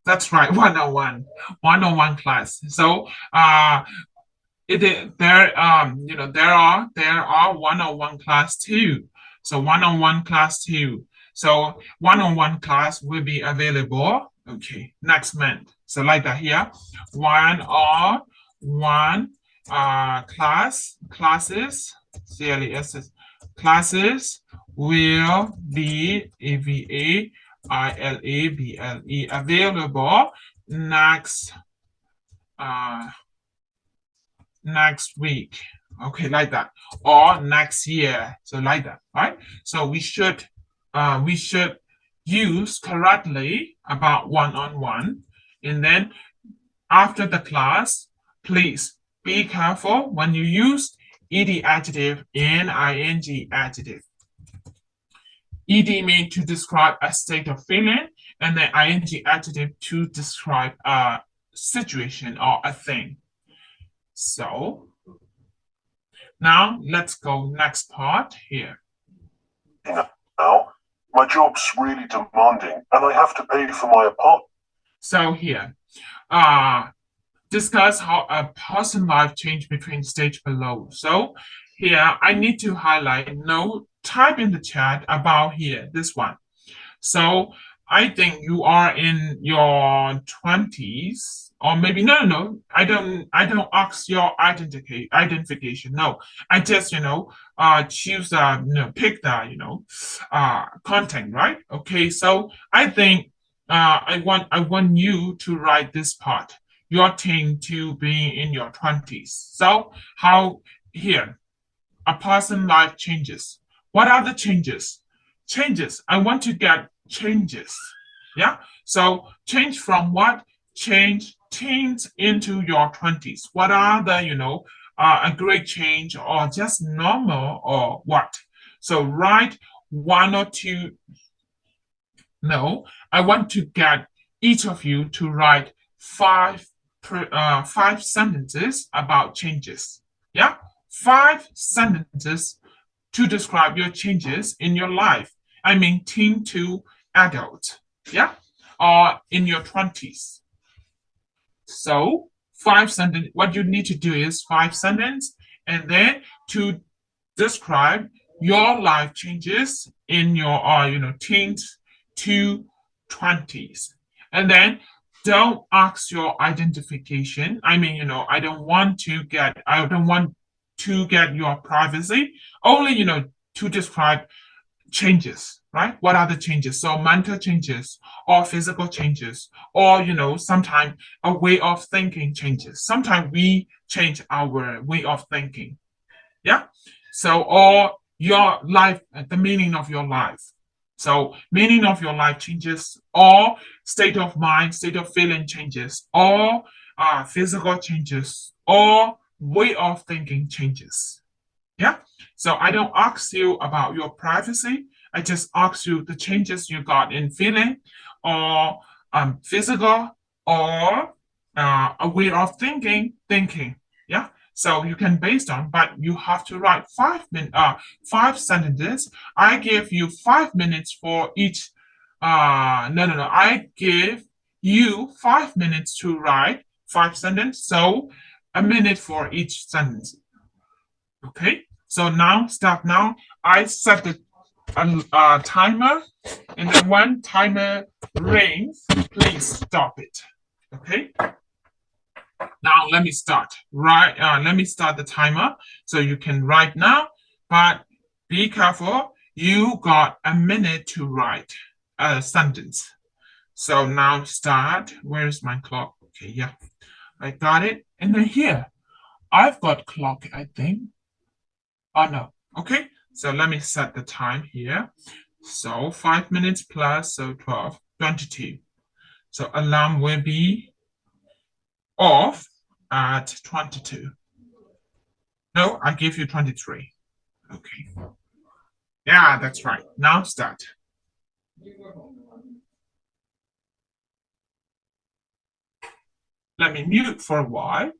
that's right one-on-one class so there are one-on-one class too so one-on-one class too so one-on-one class will be available okay next month so like that here one-on-one classes classes will be available next week okay like that or next year so like that right so we should use correctly about one-on-one and then after the class please be careful when you use ed adjective and ing adjective ed means to describe a state of feeling and then ing adjective to describe a situation or a thing so now let's go next part here Now, my job's really demanding and I have to pay for my apartment. So here, discuss how a person's life changed between stage below. So here, I need to highlight, type in the chat about here, this one. So I think you are in your 20s or maybe, no, I don't ask your identification. No, I just, choose, pick the, content, right? Okay, so I think I want you to write this part. Your thing to be in your 20s. So how here a person's life changes. What are the changes? I want to get changes. Yeah. So change from what? Change teens into your 20s. What are the a great change or just normal or what? So write one or two. No, I want to get each of you to write five sentences about changes. Yeah, 5 sentences to describe your changes in your life. I mean, teen to adult. Yeah, or in your 20s. So 5 sentences. What you need to do is 5 sentences, and then to describe your life changes in your teens to 20s, and then don't ask your identification. I mean, I don't want to get your privacy. Only, to describe changes, right? What are the changes? So mental changes or physical changes, or, sometimes a way of thinking changes. Sometimes we change our way of thinking. Yeah. So, or your life, the meaning of your life. So meaning of your life changes, or state of mind, state of feeling changes, or physical changes, or way of thinking changes. Yeah. So I don't ask you about your privacy. I just ask you the changes you got in feeling, or physical, or a way of thinking. Yeah. So you can based on, but you have to write 5 sentences. I give you 5 minutes for each. No. I give you 5 minutes to write 5 sentences. So a minute for each sentence. Okay. So now start now. I set the timer, and then when timer rings, please stop it. Okay. Now let me start. Let me start the timer so you can write now. But be careful. You got a minute to write a sentence. So now start. Where's my clock? Okay, yeah, I got it. And then here, I've got clock. I think. Oh no. Okay. So let me set the time here. So 5 minutes plus, so 12, 22. So alarm will be off at 22. No, I give you 23. Okay. Yeah, that's right. Now start. let me mute for a while.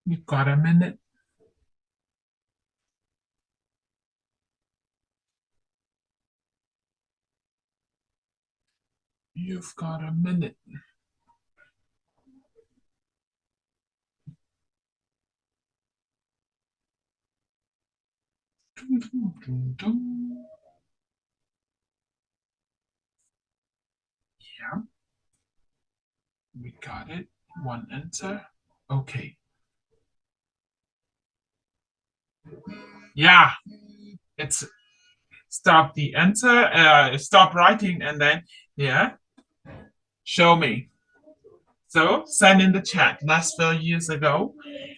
You got a minute? You've got a minute. Dum, dum, dum, dum. Yeah, we got it. One enter. Okay. Yeah, it's stop the enter, stop writing, and then, yeah, show me. So send in the chat. Last 12 years ago,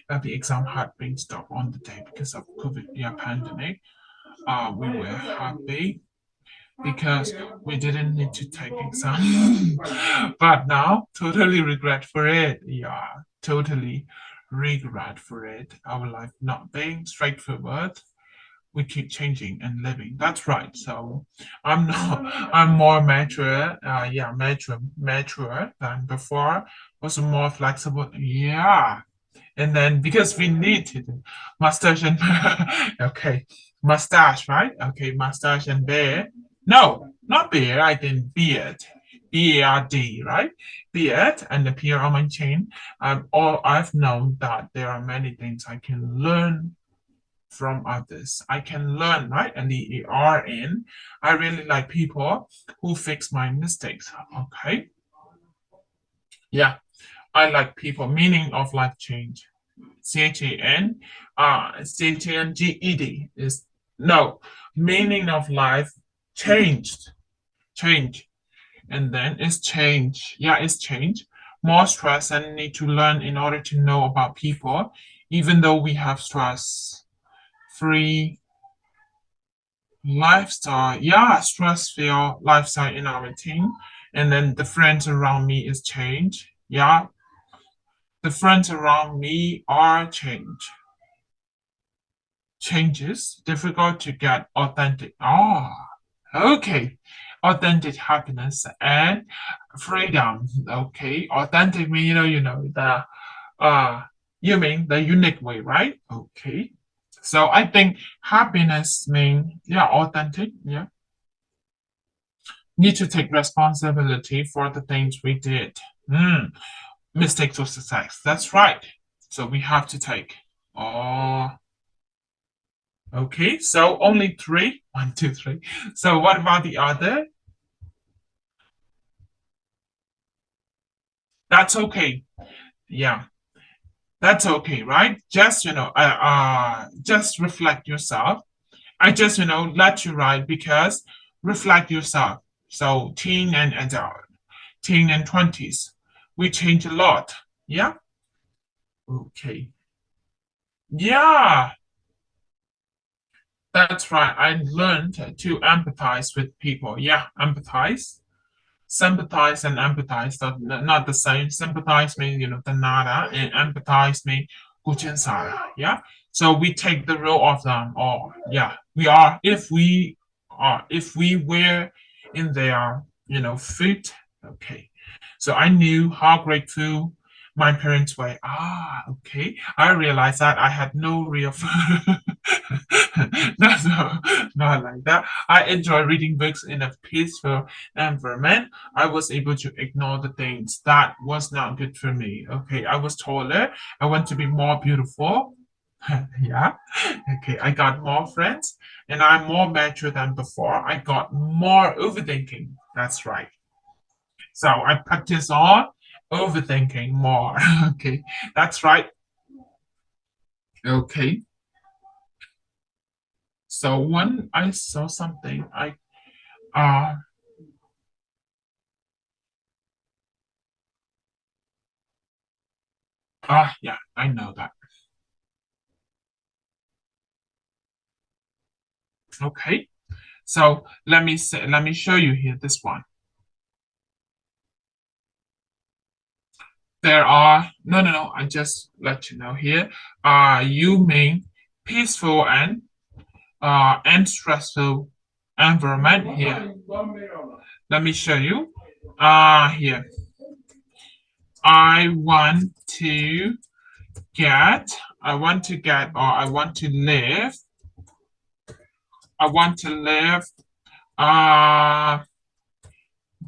the exam had been stopped on the day because of COVID, yeah, pandemic. We were happy because we didn't need to take exam. But now, totally regret for it. Yeah, totally regret for it. Our life not being straightforward. We keep changing and living. That's right. So I'm not. I'm more mature. Yeah, mature than before. Was more flexible. Yeah, and then because we needed mustache and okay, mustache, right? Okay, mustache and beard. No, not beard. I think beard. BARD, right? Beard and appear on my chain. All I've known that there are many things I can learn from others. I can learn, right? And the RN. I really like people who fix my mistakes. Okay. Yeah. I like people. Meaning of life change. CHAN, CHANGED is no meaning of life changed, change, and then it's change. Yeah, it's change. More stress and need to learn in order to know about people, even though we have stress-free lifestyle. Yeah, stress-free lifestyle in our team, and then the friends around me is change. Yeah, the friends around me are change. Changes, difficult to get authentic. Ah, okay. Authentic happiness and freedom. Okay. Authentic mean, the you mean the unique way, right? Okay. So I think happiness mean, yeah, authentic, yeah. Need to take responsibility for the things we did. Mistakes or success. That's right. So we have to take. Oh, okay, so only three. One, two, three. So what about the other? That's okay. Yeah, that's okay, right? Just just reflect yourself. I just let you write because reflect yourself. So teen and adult, teen and 20s, we change a lot. Yeah. Okay. Yeah, that's right. I learned to empathize with people. Yeah, empathize. Sympathize and empathize are not the same. Sympathize means the nada, and empathize means kuchinsara. Yeah. So we take the role of them, or yeah, we are if we were in their feet. Okay. So I knew how grateful my parents were. Ah, okay. I realized that I had no real no, not like that. I enjoy reading books in a peaceful environment. I was able to ignore the things that was not good for me. Okay, I was taller. I want to be more beautiful. Yeah. Okay, I got more friends and I'm more mature than before. I got more overthinking. That's right. So I practice on overthinking more. Okay, that's right. Okay. So when I saw something, uh yeah, I know that. Okay. So let me show you here this one. There are no, I just let you know here. You mean peaceful and stressful environment here. Let me show you. Here. I want to I want to get, or I want to live. I want to live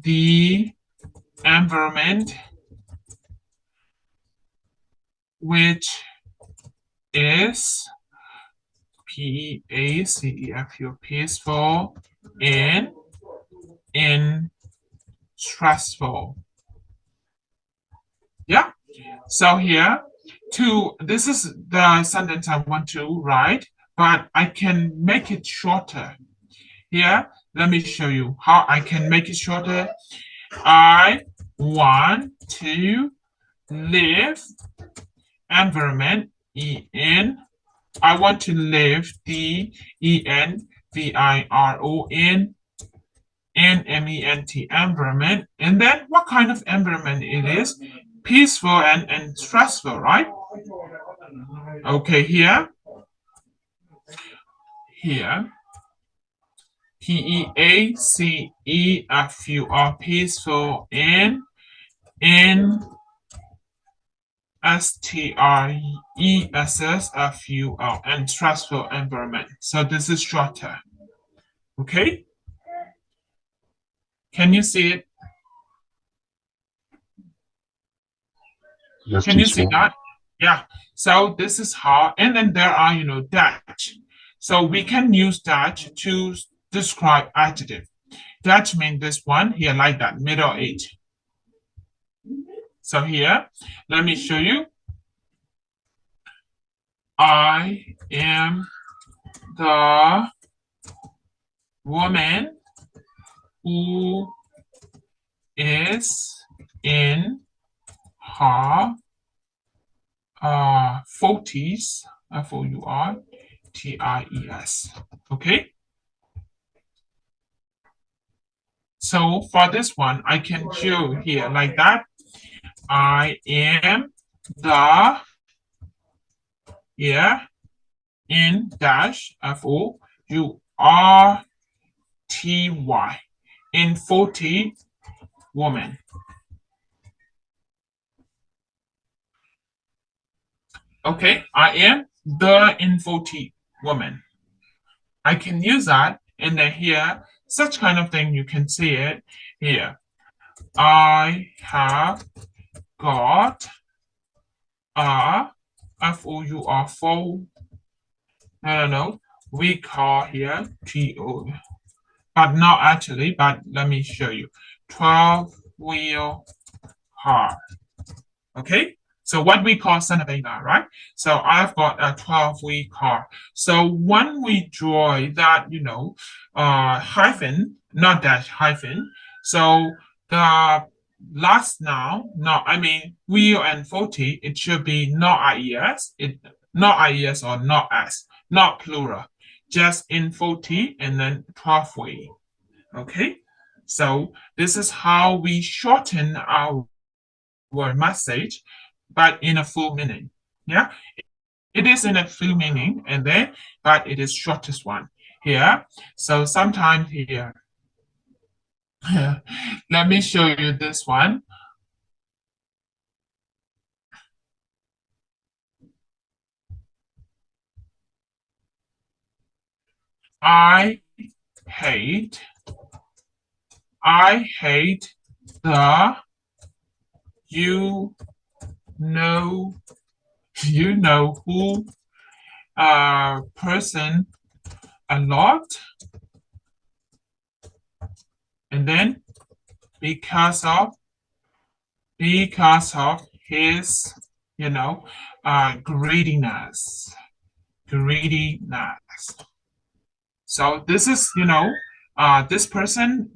the environment which is PACEFU, peaceful and in stressful. Yeah. So here, this is the sentence I want to write, but I can make it shorter. Here, let me show you how I can make it shorter. I want to live environment E-N. I want to live D-E-N-V-I-R-O-N N-M-E-N-T environment. And then what kind of environment it is? Peaceful and stressful, right? Okay, here. P-E-A-C-E-F-U-R, peaceful, S-T-R-E-S-S-F-U-L, and stressful environment. So this is shorter. Okay? Can you see it? Yes, Can you see teacher. that? Yeah. So this is how, and then there are, that. So we can use that to describe adjective. That means this one here like that, middle age. So here, let me show you. I am the woman who is in her 40s, F-O-U-R-T-I-E-S. Okay. So for this one, I can show here like that. I am the, in dash, F-O-U-R-T-Y, in 40 woman. Okay, I am the in 40 woman. I can use that, and then here, such kind of thing, you can see it here. I have got a F-O-U-R full, we call here T-O, but not actually, but let me show you, 12-wheel car. Okay, so what we call something that, right? So I've got a 12-wheel car. So when we draw that, hyphen, not dash, hyphen, so the last noun, wheel and 40, it should be not IES, not IES or not S, not plural, just in 40 and then 12-wheel. Okay, so this is how we shorten our message, but in a full meaning. Yeah, it is in a full meaning, and then, but it is shortest one here. So sometimes here, let me show you this one. I hate the you know who person a lot, and then because of his greediness. So this is this person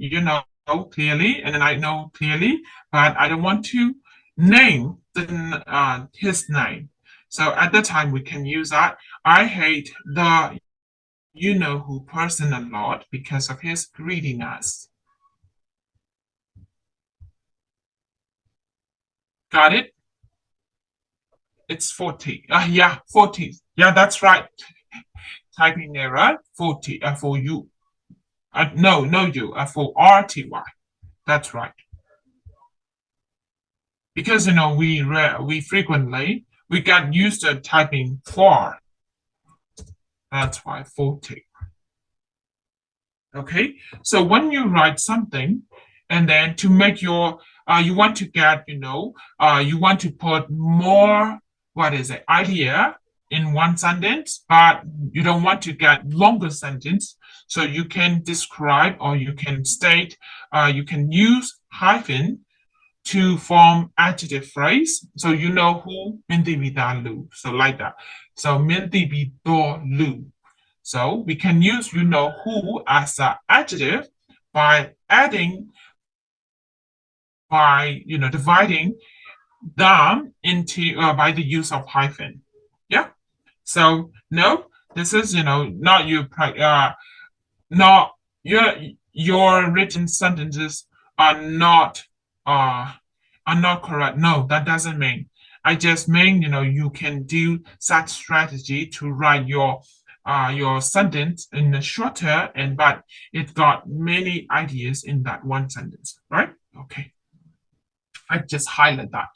clearly, and then I know clearly, but I don't want to name his name. So at the time we can use that. I hate the who person a lot because of his greediness. Got it? It's 40. Yeah, 40. Yeah, that's right. Typing error, 40, for you. No, you, for RTY. That's right. Because, we frequently, we got used to typing for. That's why 40. Okay, so when you write something, and then to make your, you want to get, you want to put more, idea in one sentence, but you don't want to get longer sentence. So you can describe, or you can state, you can use hyphen to form adjective phrase. So you know who Minti Vidalu. So like that. So Minti Vidalu. So we can use you know who as an adjective by adding by dividing them into by the use of hyphen. Yeah. So no, this is not not your written sentences are not uh are not correct. No, that doesn't mean. I just mean you can do such strategy to write your sentence in a shorter and but it got many ideas in that one sentence, right? Okay. I just highlight that.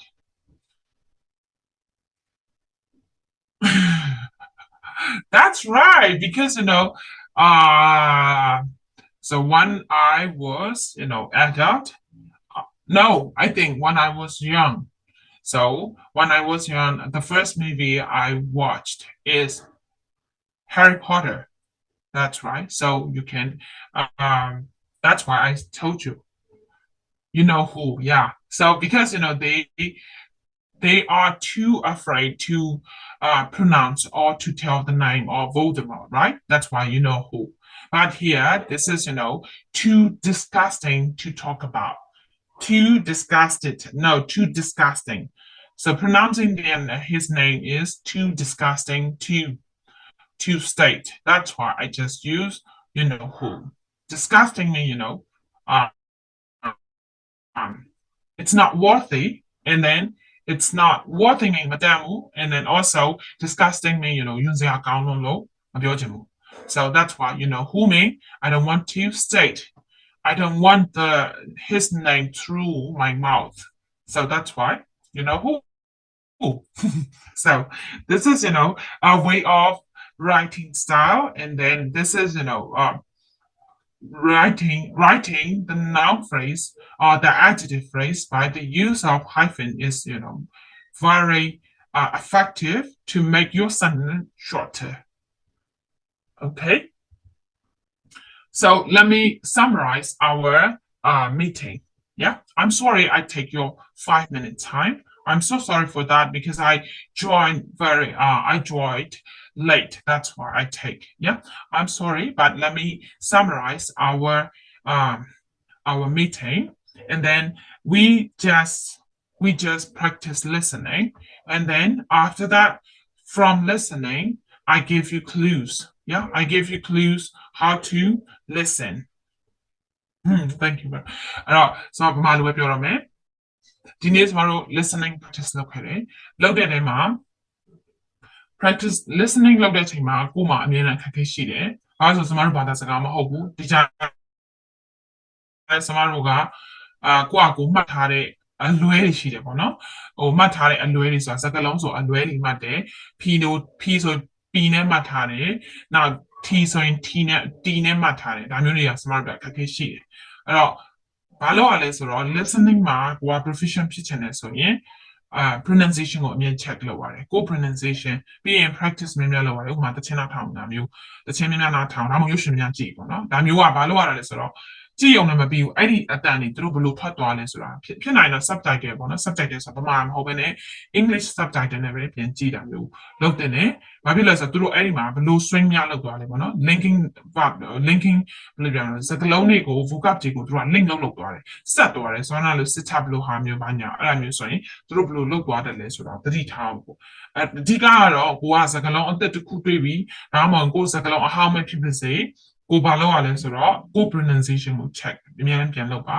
That's right, because so when I was adult, no, I think when I was young. So when I was young, the first movie I watched is Harry Potter. That's right. So you can, that's why I told you. You know who? Yeah. So because they are too afraid to pronounce or to tell the name of Voldemort, right? That's why you know who. But here, this is too disgusting to talk about. Too disgusted. No, too disgusting. So pronouncing his name is too disgusting to state. That's why I just use you know who. Disgusting me, uh, it's not worthy, and then it's not worthy me, madamu, and then also disgusting me, using account low, so that's why who me. I don't want to state. I don't want his name through my mouth. So that's why who. So this is a way of writing style, and then this is writing the noun phrase or the adjective phrase by the use of hyphen is very effective to make your sentence shorter. Okay. So let me summarize our meeting. Yeah, I'm sorry I take your 5 minute time. I'm so sorry for that because I joined late. That's why I take. Yeah, I'm sorry, but let me summarize our meeting, and then we just practice listening, and then after that, from listening, I give you clues. Yeah, I give you clues how to listen. Thank you. အဲ့တော့ကျွန်တော်ဗမာလိုပဲပြောတော့မယ်ဒီနေ့ကျွန်တော်တို့ listening practice လုပ်ခဲ့တယ်လုပ်တဲ့နေရာမှာ practice listening လုပ်တဲ့အချိန်မှာကိုယ်မှာအမြဲတမ်းခက်ခဲရှိတယ်ဘာလို့ဆိုကျွန်တော်တို့ဘာသာစကားမဟုတ်ဘူးဒီကြကျွန်တော်တို့ကကိုယ့်အကူမှတ်ထားတဲ့အလွဲတွေရှိတယ်ပေါ့နော်ဟိုမှတ်ထားတဲ့အလွဲတွေဆိုတာစကားလုံးဆိုအလွဲတွေမှတ်တယ်ဖီဆိုပီနဲ့မှတ်ထားတယ်နောက် T ဆိုရင် T နဲ့ T နဲ့မှတ်ထားတယ်ဒါမျိုးတွေက smart ပဲအခက်အခဲရှိတယ်အဲ့တော့ဘာလို့ လဲဆိုတော့ listening မှာကိုက proficient ဖြစ်ချင်တယ်ဆိုရင်pronunciation ကိုအမြဲ check လုပ်ရတယ်ကို pronunciation ပြီးရင် practice များများလုပ်ရတယ်ဥပမာတခြင်းနားထောင်တာမျိုးတခြင်းများများနားထောင်ဒါမှမဟုတ်ရုပ်ရှင်များကြည့်ပေါ့နော်ဒါမျိုးကဘာလို့ရတာလဲဆိုတော့ကြည့်ရုံနဲ့မပြီးဘူးအဲ့ဒီအတန်တွေသူတို့ဘယ်လိုထွက်သွားလဲဆိုတာဖြစ်နိုင်တော့ subtitle ပေါ့နော် subtitle ဆိုတာဘာမှမဟုတ်ဘဲနဲ့ English subtitle နဲ့ပဲပြန်ကြည့်တာမျိုးလုပ်တဲ့ねဘာဖြစ်လဲဆိုတော့သူတို့အဲ့ဒီမှာဘယ်လို swing များလုပ်သွားလဲပေါ့နော် linking verb linking ဘယ်လိုပြောလဲစကားလုံးတွေကို vocab တွေကိုသူက link လုပ်သွားတယ်ဆက်သွားတယ်ဆိုတော့လို့ sit up လို့ဟာမျိုးဘာညာအဲ့ဒါမျိုးဆိုရင်သူတို့ဘယ်လိုလုပ်သွားတယ်လဲဆိုတာသတိထားဖို့အဓိကကတော့ကိုကစကားလုံးအသက်တစ်ခုတွေးပြီးဒါမှမဟုတ်ကိုစကားလုံးအဟောင်းပဲဖြစ်ဖြစ်စေကိုဘာလုပ်ရလဲဆိုတော့ကို pronunciation ကို check အများကြီးပြန်လုပ်ပါ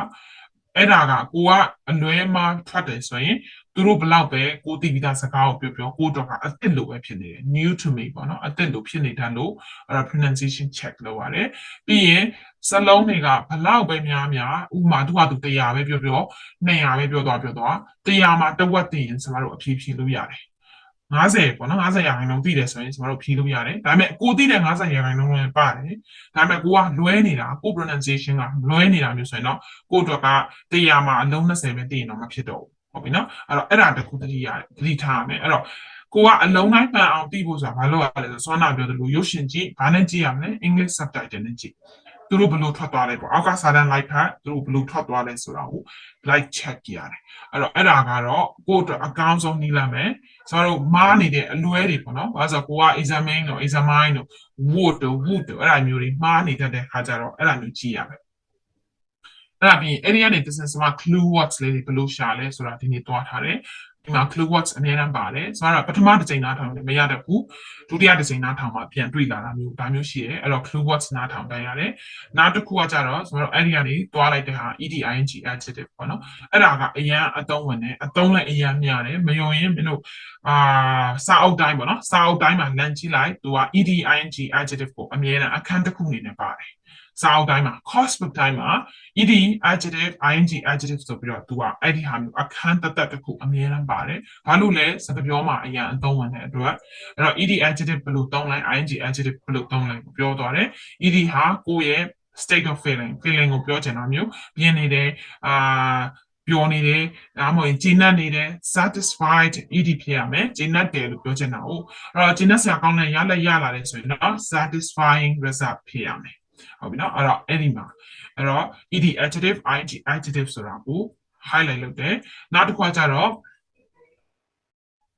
အဲ့ဒါကကိုကအလွဲမှာထွက်တယ်ဆိုရင်သူတို့ဘလောက်ပဲကိုသိပြီးသားစကားကိုပြောကိုတော့ကအသစ်လိုပဲဖြစ်နေတယ် new to me ပေါ့နော်အသစ်လိုဖြစ်နေတာလို့အဲ့ဒါ pronunciation check လုပ်ရတယ်ပြီးရင်စလုံးတွေကဘလောက်ပဲများဥမာသူကသူ100ပဲပြော200ပဲပြောသွား100မှာတဝက်သိရင်ကျမတို့အဖြေဖြေလို့ရတယ်50ပေါ့နော်50ရာခိုင်နှုန်းသိတယ်ဆိုရင်ကျမတို့ဖြေလို့ရတယ်ဒါပေမဲ့ကိုသိတဲ့50ရာခိုင်နှုန်းလည်းပါတယ်ဒါပေမဲ့ကိုကလွဲနေတာကို pronunciation ကလွဲနေတာမျိုးဆိုရင်တော့ကိုအတွက်က100မှာအလုံး20ပဲသိရင်တော့မဖြစ်တော့ဘူးဟုတ်ပြီနော်အဲ့ဒါတခုသတိထားရမယ်အဲ့တော့ကိုကအလုံးတိုင်းပန်အောင်သိဖို့ဆိုတာဘာလို့ရလဲဆိုတော့ဆွမ်းနာပြောသလိုရုပ်ရှင်ကြည့်ဘာနဲ့ကြည့်ရမလဲ English subtitle နဲ့ကြည့် သူတို့ဘလို့ထွက်သွားလဲပေါ့အောက်ကစာတန်းလိုက်ဖတ်သူတို့ဘလို့ထွက်သွားလဲဆိုတာကို like check ရတယ်အဲ့တော့အဲ့ဒါကတော့ကိုယ့်အတွက်အကောင်းဆုံးနည်းလမ်းပဲကျွန်တော်တို့မားနေတဲ့အလွဲတွေပေါ့နော်ဘာလို့ဆိုတော့ကိုက examine တို့ examine တို့ wood တို့ wood တို့အဲ့ဒါမျိုးတွေမားနေတတ်တဲ့ခါကျတော့အဲ့ဒါမျိုးကြည့်ရမယ်အဲ့ဒါပြီးအဲ့ဒီကနေတစ်စစမှာ clue words လေးတွေဘလို့ရှာလဲဆိုတာဒီနေ့တွားထားတယ်ဒီမှာ clue words အများအားပါတယ်ဆိုတော့ပထမတစ်ချိန်နားထောင်တယ်မရတတ်ဘူးဒုတိယတစ်ချိန်နားထောင်မှပြန်တွေ့လာတာမျိုးဒါမျိုးရှိရဲအဲ့တော့ clue words နားထောင်တိုင်းရတယ်နောက်တစ်ခုကကြတော့ကျွန်တော်တို့အဲ့ဒီကနေတွားလိုက်တဲ့ဟာ ed ing adjective ပေါ့နော်အဲ့ဒါကအရန်အသုံးဝင်တယ်အသုံးလည်းအရန်များတယ်မယုံရင်မင်းတို့စာအုပ်တိုင်းပေါ့နော်စာအုပ်တိုင်းမှာလမ်းကြည့်လိုက်သူက ed ing adjective ကိုအမြဲတမ်းအခန်းတစ်ခုအနေနဲ့ပါတယ်စာအုပ်တိုင်းမှာ course book တိုင်းမှာ ed adjective ing adjective ဆိုပြီးတော့သူကအဲ့ဒီဟာမျိုးအခန်းတသက်တစ်ခုအမြဲတမ်းပါတယ်ဘာလို့လဲစကားပြောမှာအရင်အသုံးဝင်တဲ့အတွက်အဲ့တော့ ed adjective ဘယ်လိုသုံးလဲ ing adjective ဘယ်လိုသုံးလဲပြောသွားတယ် ed ဟာကိုယ့်ရဲ့ state of feeling ကိုပြောချင်တာမျိုးပြင်းနေတယ်ပြောနေတယ်ဒါမှမဟုတ်ဂျင်းနတ်နေတယ် satisfied ed ဖြစ်ရမယ်ဂျင်းနတ်တယ်လို့ပြောချင်တာဟုတ်အဲ့တော့ဂျင်းနတ်ဆရာကောင်းတဲ့ရလက်ရလာတယ်ဆိုရင်တော့ satisfying result ဖြစ်ရမယ်ဟုတ်ပြီနော်အဲ့တော့အဲ့ဒီမှာအဲ့တော့ ed adjective ing adjective ဆိုတာကို highlight လုပ်တယ်နောက်တစ်ခါကျတော့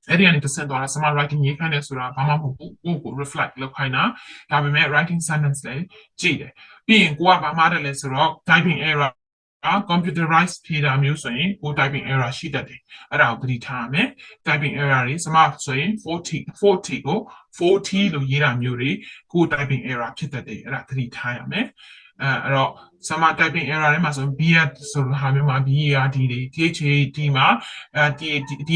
အဲ့ဒီကနေတစ်ဆင့်သွားတာ summer writing ရေးခိုင်းတယ်ဆိုတာဘာမှမဟုတ်ဘူးကိုယ့်ကို reflect လုပ်ခိုင်းတာဒါပေမဲ့ writing sentence လည်းကြည့်တယ်ပြီးရင်ကိုကဘာမှတယ်လဲဆိုတော့ typing error computerized ဖြေတာမျိုးဆိုရင်ကို typing error ရှိတတ်တယ်အဲ့ဒါကိုသတိထားရမယ် typing error တွေစမဆိုရင်40ကို40လို့ရေးတာမျိုးတွေကို typing error ဖြစ်တတ်တယ်အဲ့ဒါသတိထားရမယ်အဲ့တော့ summer typing error တွေမှာဆို BR ဆိုတဲ့ဟာမျိုးမှာ BERD တွေ THAD မှာDAHD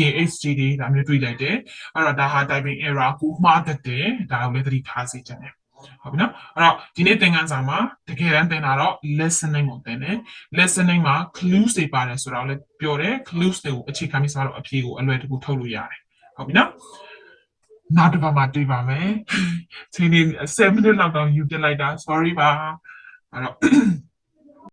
တွေဒါမျိုးတွေ့လိုက်တယ်အဲ့တော့ဒါဟာ typing error ကိုမှားတတ်တယ်ဒါကိုလည်းသတိထားစေချင်တယ်ဟုတ်ပြီနော်အဲ့တော့ဒီနေ့သင်ခန်းစာမှာတကယ်တမ်းသင်တာတော့ listening ကိုသင်တယ် listening မှာ clues တွေပါတယ်ဆိုတော့လည်းပြောတယ် clues တွေကိုအခြေခံပြီးစတော့အဖြေကိုအလွယ်တကူထုတ်လို့ရတယ်ဟုတ်ပြီနော်နောက်တစ်ပတ်မှာတွေ့ပါမယ်ချိန်နေ7 minute လောက်တော့ယူပြလိုက်တာ sorry ပါအဲ့တော့